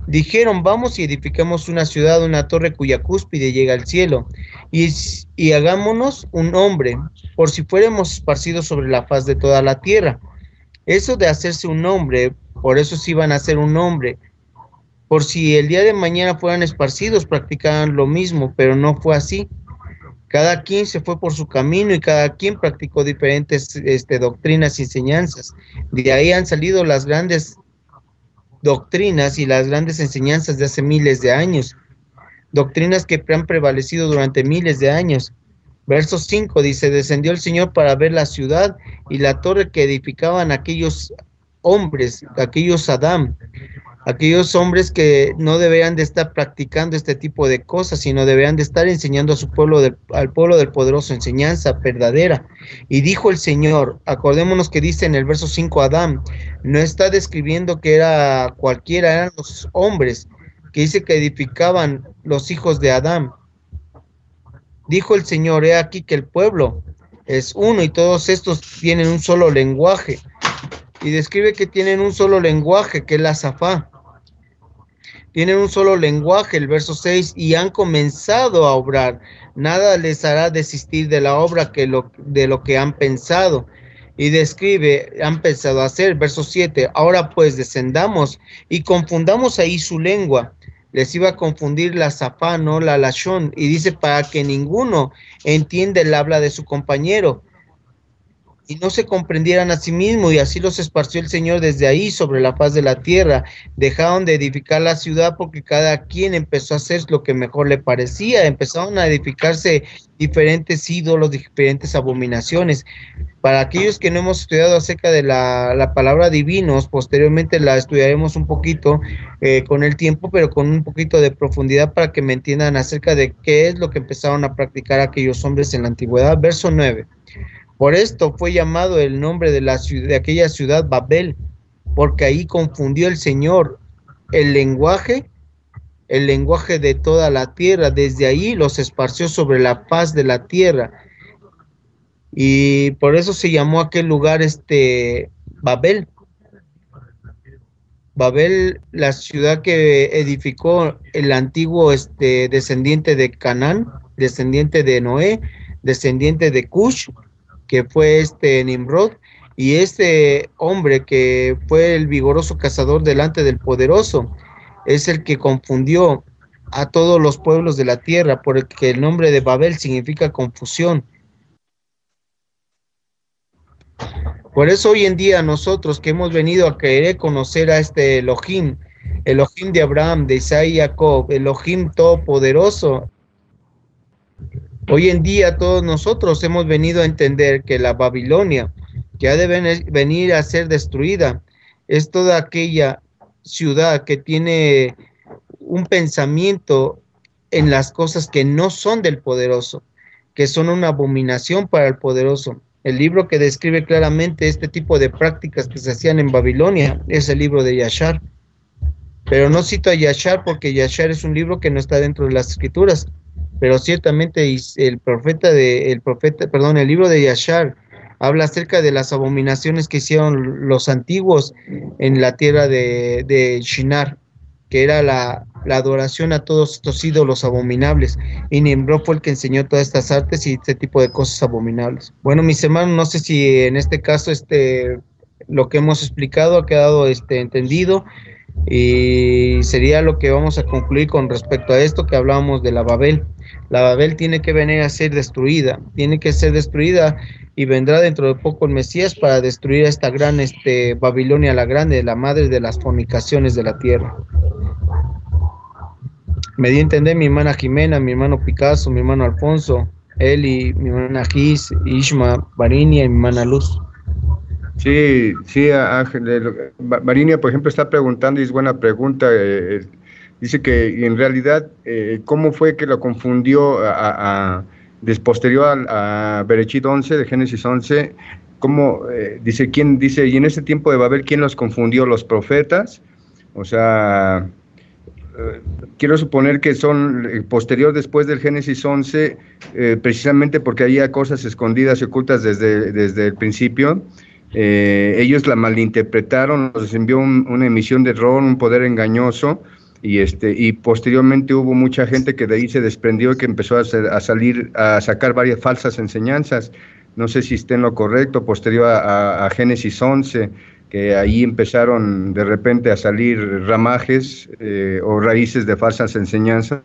Speaker 1: Dijeron, vamos y edificamos una ciudad, una torre cuya cúspide llega al cielo, y hagámonos un nombre, por si fuéramos esparcidos sobre la faz de toda la tierra. Eso de hacerse un nombre, por eso sí iban a hacer un nombre, por si el día de mañana fueran esparcidos, practicaban lo mismo, pero no fue así. Cada quien se fue por su camino y cada quien practicó diferentes doctrinas y enseñanzas. De ahí han salido las grandes doctrinas y las grandes enseñanzas de hace miles de años. Doctrinas que han prevalecido durante miles de años. Verso 5 dice, descendió el Señor para ver la ciudad y la torre que edificaban aquellos hombres, aquellos Adán. Aquellos hombres que no deberían de estar practicando este tipo de cosas, sino deberían de estar enseñando a su pueblo, al pueblo del poderoso, enseñanza verdadera. Y dijo el Señor, acordémonos que dice en el verso 5 Adán, no está describiendo que era cualquiera, eran los hombres, que dice que edificaban los hijos de Adán. Dijo el Señor, he aquí que el pueblo es uno y todos estos tienen un solo lenguaje. Y describe que tienen un solo lenguaje, que es la Safá. Tienen un solo lenguaje, el verso 6, y han comenzado a obrar. Nada les hará desistir de la obra de lo que han pensado. Y describe, han pensado hacer, verso 7, ahora pues descendamos y confundamos ahí su lengua. Les iba a confundir la Safá, no la Lashon, y dice para que ninguno entienda el habla de su compañero. Y no se comprendieran a sí mismo, y así los esparció el Señor desde ahí sobre la faz de la tierra. Dejaron de edificar la ciudad porque cada quien empezó a hacer lo que mejor le parecía. Empezaron a edificarse diferentes ídolos, diferentes abominaciones. Para aquellos que no hemos estudiado acerca de la palabra divinos, posteriormente la estudiaremos un poquito con el tiempo, pero con un poquito de profundidad para que me entiendan acerca de qué es lo que empezaron a practicar aquellos hombres en la antigüedad. Verso 9. Por esto fue llamado el nombre de aquella ciudad Babel, porque ahí confundió el Señor el lenguaje de toda la tierra. Desde ahí los esparció sobre la faz de la tierra. Y por eso se llamó aquel lugar Babel. Babel, la ciudad que edificó el antiguo descendiente de Canaán, descendiente de Noé, descendiente de Cush, que fue Nimrod, y este hombre que fue el vigoroso cazador delante del poderoso, es el que confundió a todos los pueblos de la tierra, porque el nombre de Babel significa confusión. Por eso hoy en día nosotros que hemos venido a querer conocer a este Elohim, Elohim de Abraham, de Isaac y Jacob, Elohim todopoderoso, hoy en día todos nosotros hemos venido a entender que la Babilonia, que ha de venir a ser destruida, es toda aquella ciudad que tiene un pensamiento en las cosas que no son del poderoso, que son una abominación para el poderoso. El libro que describe claramente este tipo de prácticas que se hacían en Babilonia es el libro de Yashar. Pero no cito a Yashar porque Yashar es un libro que no está dentro de las escrituras. Pero ciertamente el libro de Yashar habla acerca de las abominaciones que hicieron los antiguos en la tierra de Shinar, que era la adoración a todos estos ídolos abominables, y Nimrod fue el que enseñó todas estas artes y este tipo de cosas abominables. Bueno, mis hermanos, no sé si en este caso lo que hemos explicado ha quedado entendido, y sería lo que vamos a concluir con respecto a esto que hablábamos de la Babel. La Babel tiene que venir a ser destruida, tiene que ser destruida, y vendrá dentro de poco el Mesías para destruir a esta gran Babilonia la grande, la madre de las fornicaciones de la tierra. Me di a entender mi hermana Jimena, mi hermano Picasso, mi hermano Alfonso, Eli, mi hermana Gis, Ishma, Barinia y mi hermana Luz.
Speaker 3: Sí, Ángel. Barinia, por ejemplo, está preguntando, y es buena pregunta. Dice que en realidad, ¿cómo fue que lo confundió posterior a Berechit 11, de Génesis 11? ¿Cómo, dice, y en ese tiempo de Babel, quién los confundió? ¿Los profetas? O sea, quiero suponer que son posterior después del Génesis 11, precisamente porque había cosas escondidas y ocultas desde el principio. Ellos la malinterpretaron, nos envió una emisión de error, un poder engañoso, y posteriormente hubo mucha gente que de ahí se desprendió y que empezó a sacar varias falsas enseñanzas. No sé si esté en lo correcto, posterior a Génesis 11, que ahí empezaron de repente a salir ramajes o raíces de falsas enseñanzas.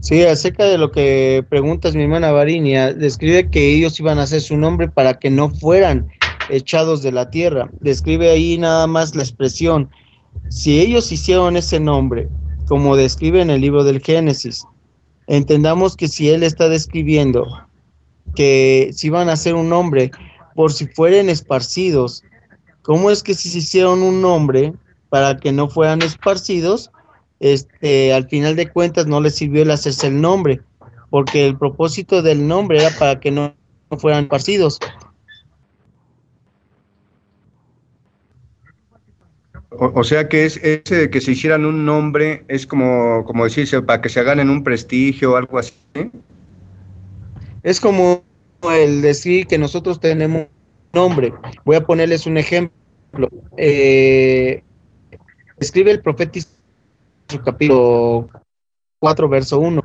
Speaker 1: Sí, acerca de lo que preguntas mi hermana Varinia, describe que ellos iban a hacer su nombre para que no fueran echados de la tierra. Describe ahí nada más la expresión. Si ellos hicieron ese nombre, como describe en el libro del Génesis, entendamos que si él está describiendo que si iban a hacer un nombre por si fueran esparcidos, ¿cómo es que si se hicieron un nombre para que no fueran esparcidos? Al final de cuentas no les sirvió el hacerse el nombre, porque el propósito del nombre era para que no fueran esparcidos.
Speaker 3: O sea que ese de que se hicieran un nombre es como decirse, para que se ganen un prestigio o algo así.
Speaker 1: Es como el decir que nosotros tenemos un nombre. Voy a ponerles un ejemplo. Escribe el profeta en su capítulo 4, verso 1.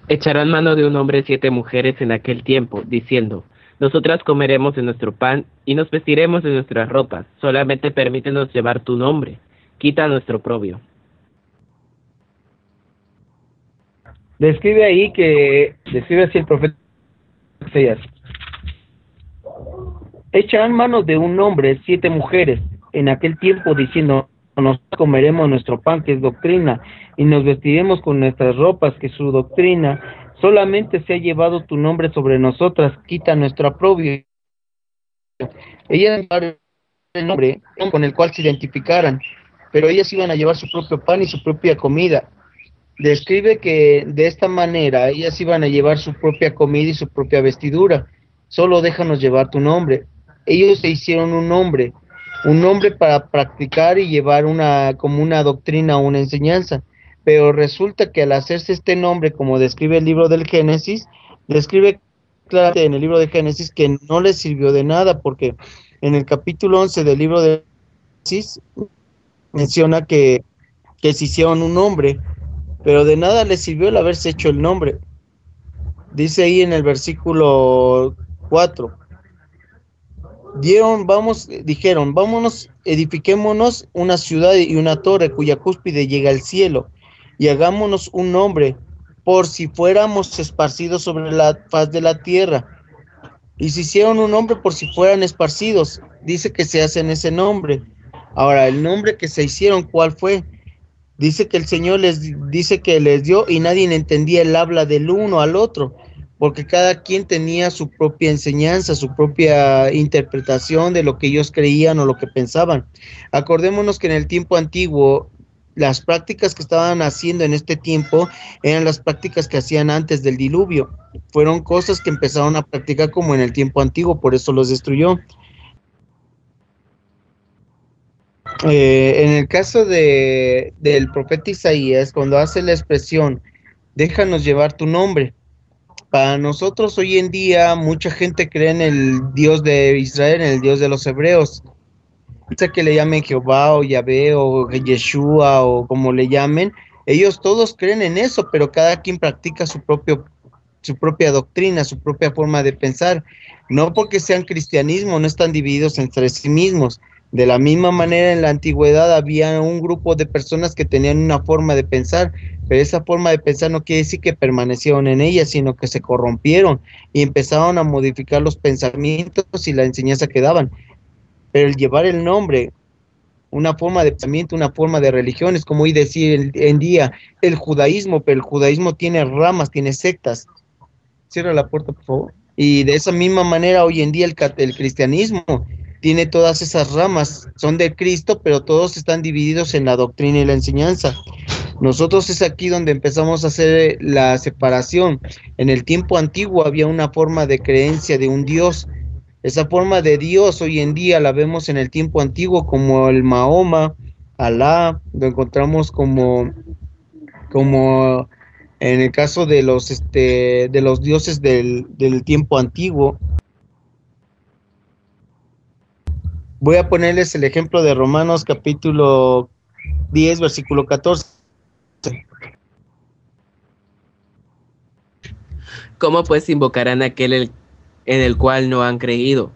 Speaker 2: Echarán mano de un hombre 7 mujeres en aquel tiempo, diciendo: nosotras comeremos de nuestro pan y nos vestiremos de nuestras ropas, solamente permítenos llevar tu nombre, quita nuestro oprobio.
Speaker 1: Describe así el profeta Isaías. Echarán mano de un hombre 7 mujeres en aquel tiempo, diciendo: nos comeremos nuestro pan, que es doctrina, y nos vestiremos con nuestras ropas, que es su doctrina. Solamente se ha llevado tu nombre sobre nosotras, quita nuestro oprobio. Ellas llevaron el nombre con el cual se identificaran, pero ellas iban a llevar su propio pan y su propia comida. Describe que de esta manera ellas iban a llevar su propia comida y su propia vestidura. Solo déjanos llevar tu nombre. Ellos se hicieron un nombre para practicar y llevar como una doctrina o una enseñanza. Pero resulta que al hacerse este nombre, como describe el libro del Génesis, Describe claramente en el libro de Génesis que no les sirvió de nada, porque en el capítulo 11 del libro de Génesis menciona que se hicieron un nombre, pero de nada les sirvió el haberse hecho el nombre. Dice ahí en el versículo 4, dijeron, vámonos, edifiquémonos una ciudad y una torre cuya cúspide llega al cielo, y hagámonos un nombre, por si fuéramos esparcidos sobre la faz de la tierra. Y se hicieron un nombre por si fueran esparcidos. Dice que se hacen ese nombre. Ahora, el nombre que se hicieron, ¿cuál fue? Dice que el Señor les dice que les dio y nadie entendía el habla del uno al otro, porque cada quien tenía su propia enseñanza, su propia interpretación de lo que ellos creían o lo que pensaban. Acordémonos que en el tiempo antiguo, las prácticas que estaban haciendo en este tiempo eran las prácticas que hacían antes del diluvio. Fueron cosas que empezaron a practicar como en el tiempo antiguo, por eso los destruyó. En el caso del profeta Isaías, cuando hace la expresión, déjanos llevar tu nombre. Para nosotros hoy en día, mucha gente cree en el Dios de Israel, en el Dios de los hebreos. Sea que le llamen Jehová o Yahvé o Yeshua o como le llamen, ellos todos creen en eso, pero cada quien practica su propia doctrina, su propia forma de pensar. No porque sean cristianismo, no están divididos entre sí mismos. De la misma manera, en la antigüedad había un grupo de personas que tenían una forma de pensar, pero esa forma de pensar no quiere decir que permanecieron en ella, sino que se corrompieron y empezaron a modificar los pensamientos y la enseñanza que daban. Pero el llevar el nombre, una forma de pensamiento, una forma de religión, es como hoy decir en día el judaísmo, pero el judaísmo tiene ramas, tiene sectas. Cierra la puerta, por favor. Y de esa misma manera, hoy en día el cristianismo tiene todas esas ramas, son de Cristo, pero todos están divididos en la doctrina y la enseñanza. Nosotros es aquí donde empezamos a hacer la separación. En el tiempo antiguo había una forma de creencia de un Dios. Esa forma de Dios hoy en día la vemos en el tiempo antiguo como el Mahoma, Alá, lo encontramos como en el caso de los dioses del tiempo antiguo. Voy a ponerles el ejemplo de Romanos capítulo 10, versículo 14.
Speaker 2: ¿Cómo pues invocarán aquel en el cual no han creído?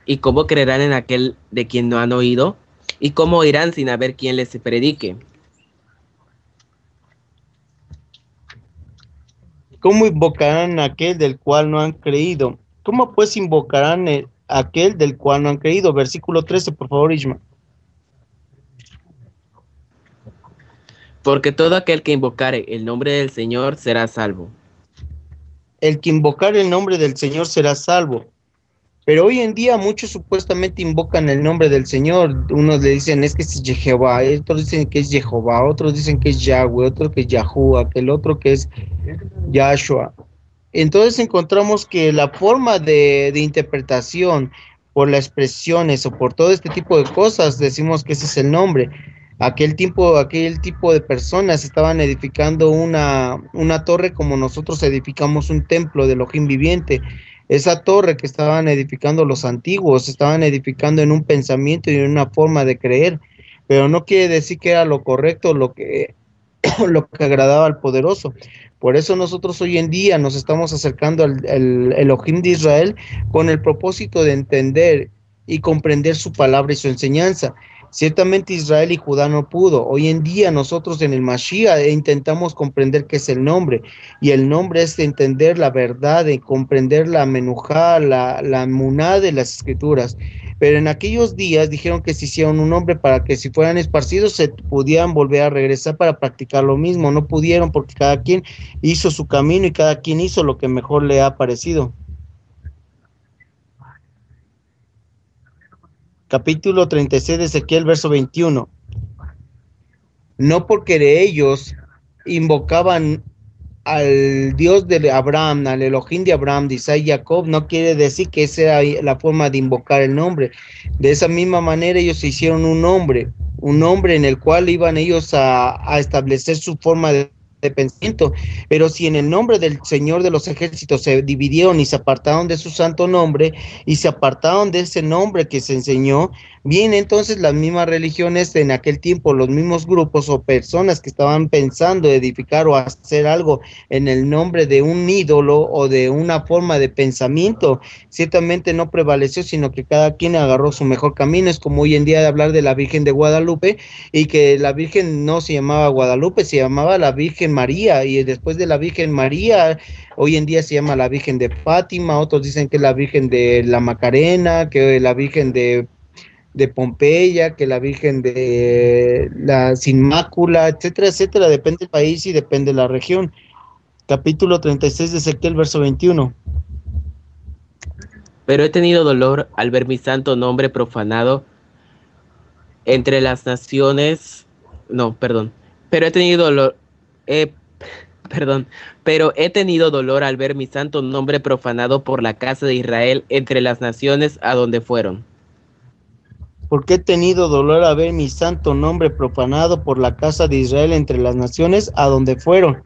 Speaker 2: ¿Y cómo creerán en aquel de quien no han oído? ¿Y cómo oirán sin haber quien les predique?
Speaker 1: ¿Cómo invocarán a aquel del cual no han creído? ¿Cómo pues invocarán a aquel del cual no han creído? Versículo 13, por favor, Isma.
Speaker 2: Porque todo aquel que invocare el nombre del Señor será salvo.
Speaker 1: El que invocar el nombre del Señor será salvo. Pero hoy en día muchos supuestamente invocan el nombre del Señor. Unos le dicen es que es Jehová, otros dicen que es Jehová, otros dicen que es Yahweh, otro que es Yahuwah, que el otro que es Yahshua. Entonces encontramos que la forma de interpretación por las expresiones o por todo este tipo de cosas, decimos que ese es el nombre. Aquel tipo de personas estaban edificando una torre como nosotros edificamos un templo de Elohim viviente. Esa torre que estaban edificando los antiguos, estaban edificando en un pensamiento y en una forma de creer, pero no quiere decir que era lo correcto, lo que agradaba al poderoso. Por eso nosotros hoy en día nos estamos acercando al Elohim de Israel con el propósito de entender y comprender su palabra y su enseñanza. Ciertamente Israel y Judá no pudo. Hoy en día nosotros en el Mashiach intentamos comprender qué es el nombre. Y el nombre es entender la verdad, de comprender la menujá, la muná de las escrituras. Pero en aquellos días dijeron que se hicieron un nombre para que si fueran esparcidos se pudieran volver a regresar para practicar lo mismo. No pudieron porque cada quien hizo su camino y cada quien hizo lo que mejor le ha parecido. Capítulo 36 de Ezequiel, verso 21. No porque de ellos invocaban al Dios de Abraham, al Elohim de Abraham, de Isaac y Jacob, no quiere decir que esa era la forma de invocar el nombre. De esa misma manera ellos se hicieron un nombre en el cual iban ellos a establecer su forma de de pensamiento. Pero si en el nombre del Señor de los ejércitos se dividieron y se apartaron de su santo nombre y se apartaron de ese nombre que se enseñó, bien, entonces las mismas religiones en aquel tiempo, los mismos grupos o personas que estaban pensando edificar o hacer algo en el nombre de un ídolo o de una forma de pensamiento, ciertamente no prevaleció, sino que cada quien agarró su mejor camino. Es como hoy en día de hablar de la Virgen de Guadalupe, y que la Virgen no se llamaba Guadalupe, se llamaba la Virgen María, y después de la Virgen María, hoy en día se llama la Virgen de Fátima, otros dicen que es la Virgen de la Macarena, que la Virgen de Pompeya, que la Virgen de la Sin Mácula, etcétera, etcétera, depende del país y depende de la región. Capítulo 36 de Ezequiel, verso 21.
Speaker 2: Pero he tenido dolor al ver mi santo nombre profanado entre las naciones. No, perdón. Pero he tenido dolor. Perdón. Pero he tenido dolor al ver mi santo nombre profanado por la casa de Israel entre las naciones a donde fueron.
Speaker 1: Porque he tenido dolor a ver mi santo nombre profanado por la casa de Israel entre las naciones a donde fueron.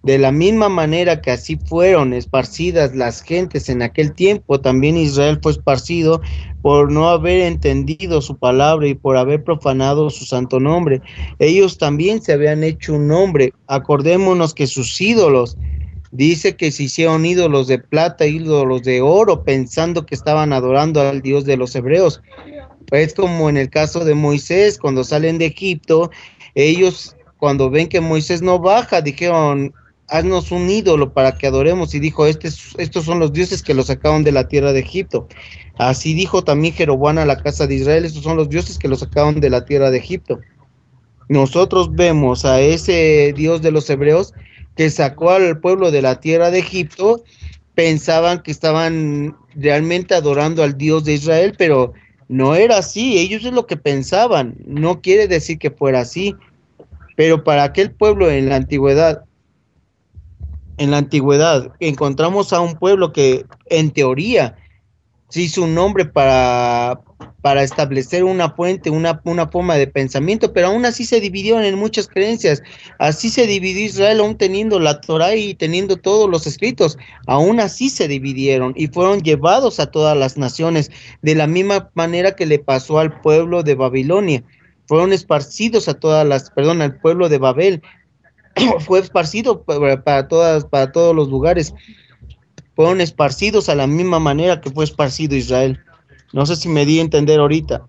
Speaker 1: De la misma manera que así fueron esparcidas las gentes en aquel tiempo, también Israel fue esparcido por no haber entendido su palabra y por haber profanado su santo nombre. Ellos también se habían hecho un nombre. Acordémonos que sus ídolos, dice que se hicieron ídolos de plata, ídolos de oro, pensando que estaban adorando al Dios de los hebreos. Es como en el caso de Moisés, cuando salen de Egipto, ellos cuando ven que Moisés no baja, dijeron: haznos un ídolo para que adoremos, y dijo: estos son los dioses que los sacaron de la tierra de Egipto. Así dijo también Jeroboam a la casa de Israel: estos son los dioses que los sacaron de la tierra de Egipto. Nosotros vemos a ese Dios de los hebreos que sacó al pueblo de la tierra de Egipto. Pensaban que estaban realmente adorando al Dios de Israel, pero no era así. Ellos es lo que pensaban, no quiere decir que fuera así. Pero para aquel pueblo en la antigüedad encontramos a un pueblo que en teoría se hizo un nombre para establecer una fuente, una forma de pensamiento, pero aún así se dividieron en muchas creencias. Así se dividió Israel, aún teniendo la Torá y teniendo todos los escritos, aún así se dividieron y fueron llevados a todas las naciones, de la misma manera que le pasó al pueblo de Babilonia. Fueron esparcidos al pueblo de Babel, fue esparcido para todos los lugares. Fueron esparcidos a la misma manera que fue esparcido Israel. No sé si me di a entender ahorita.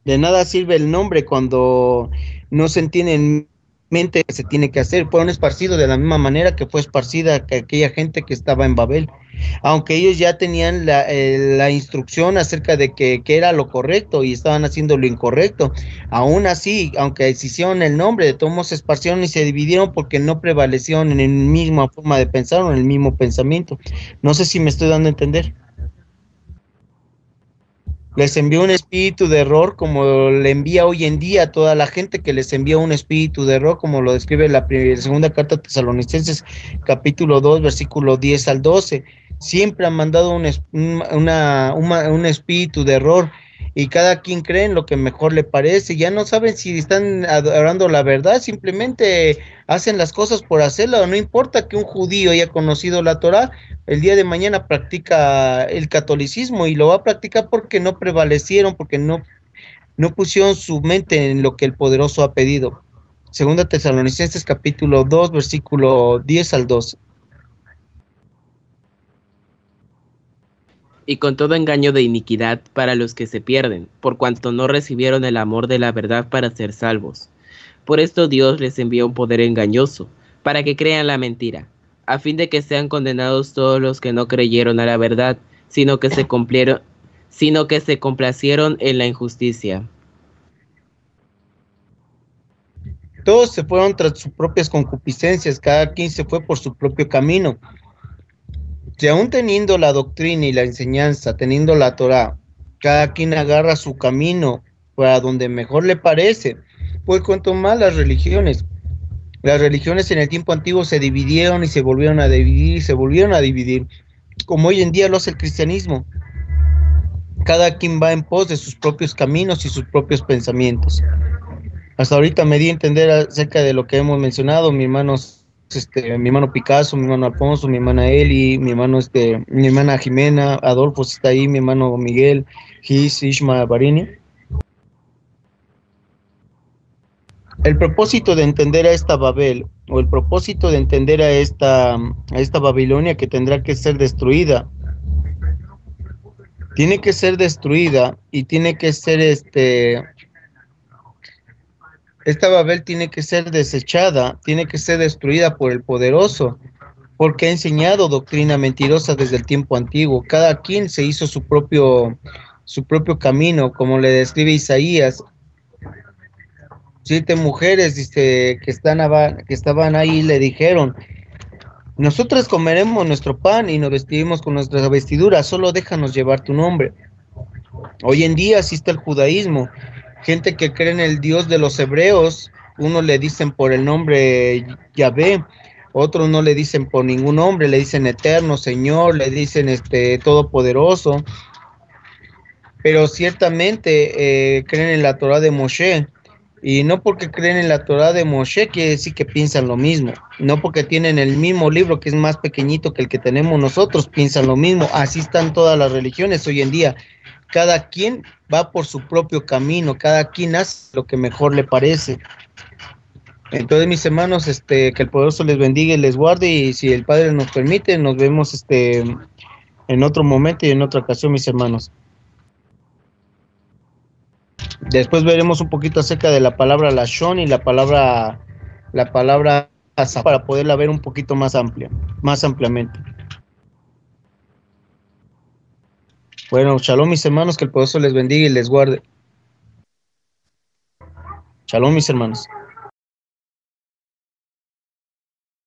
Speaker 1: De nada sirve el nombre cuando no se entiende en mente que se tiene que hacer. Fueron esparcidos de la misma manera que fue esparcida aquella gente que estaba en Babel. Aunque ellos ya tenían la instrucción acerca de que era lo correcto y estaban haciendo lo incorrecto. Aún así, aunque se hicieron el nombre, de todos modos se esparcieron y se dividieron porque no prevalecieron en la misma forma de pensar o en el mismo pensamiento. No sé si me estoy dando a entender. Les envió un espíritu de error, como le envía hoy en día a toda la gente, que les envía un espíritu de error, como lo describe la segunda carta a Tesalonicenses, capítulo 2, versículo 10 al 12. Siempre han mandado un espíritu de error, y cada quien cree en lo que mejor le parece. Ya no saben si están adorando la verdad, simplemente hacen las cosas por hacerlo. No importa que un judío haya conocido la Torá, el día de mañana practica el catolicismo, y lo va a practicar porque no prevalecieron, porque no pusieron su mente en lo que el Poderoso ha pedido. Segunda Tesalonicenses capítulo 2, versículo 10 al 12.
Speaker 2: Y con todo engaño de iniquidad para los que se pierden, por cuanto no recibieron el amor de la verdad para ser salvos. Por esto Dios les envía un poder engañoso, para que crean la mentira, a fin de que sean condenados todos los que no creyeron a la verdad, sino que se complacieron en la injusticia.
Speaker 1: Todos se fueron tras sus propias concupiscencias, cada quien se fue por su propio camino. Y aún teniendo la doctrina y la enseñanza, teniendo la Torá, cada quien agarra su camino para donde mejor le parece. Pues cuanto más las religiones en el tiempo antiguo se dividieron y se volvieron a dividir, como hoy en día lo hace el cristianismo. Cada quien va en pos de sus propios caminos y sus propios pensamientos. Hasta ahorita me di a entender acerca de lo que hemos mencionado, mi hermano Picasso, mi hermano Alfonso, mi hermana Eli, mi hermana Jimena, Adolfo está ahí, mi hermano Miguel, Gis, Ishma, Barini. El propósito de entender a esta Babel, o el propósito de entender a esta Babilonia que tendrá que ser destruida, tiene que ser destruida y tiene que ser esta Babel tiene que ser desechada, tiene que ser destruida por el poderoso, porque ha enseñado doctrina mentirosa desde el tiempo antiguo. Cada quien se hizo su propio camino, como le describe Isaías. 7 mujeres, dice, que estaban ahí, le dijeron: nosotras comeremos nuestro pan y nos vestiremos con nuestras vestiduras, solo déjanos llevar tu nombre. Hoy en día así está el judaísmo, gente que cree en el Dios de los hebreos, unos le dicen por el nombre Yahvé, otros no le dicen por ningún nombre, le dicen eterno, Señor, le dicen todopoderoso, pero ciertamente creen en la Torá de Moshe. Y no porque creen en la Torá de Moshe quiere decir que piensan lo mismo. No porque tienen el mismo libro que es más pequeñito que el que tenemos nosotros, piensan lo mismo. Así están todas las religiones hoy en día. Cada quien va por su propio camino, cada quien hace lo que mejor le parece. Entonces, mis hermanos, que el poderoso les bendiga y les guarde, y si el Padre nos permite, nos vemos en otro momento y en otra ocasión, mis hermanos. Después veremos un poquito acerca de la palabra lashon y la palabra asa, para poderla ver un poquito más ampliamente. Bueno, shalom, mis hermanos, que el poderoso les bendiga y les guarde. Shalom, mis hermanos.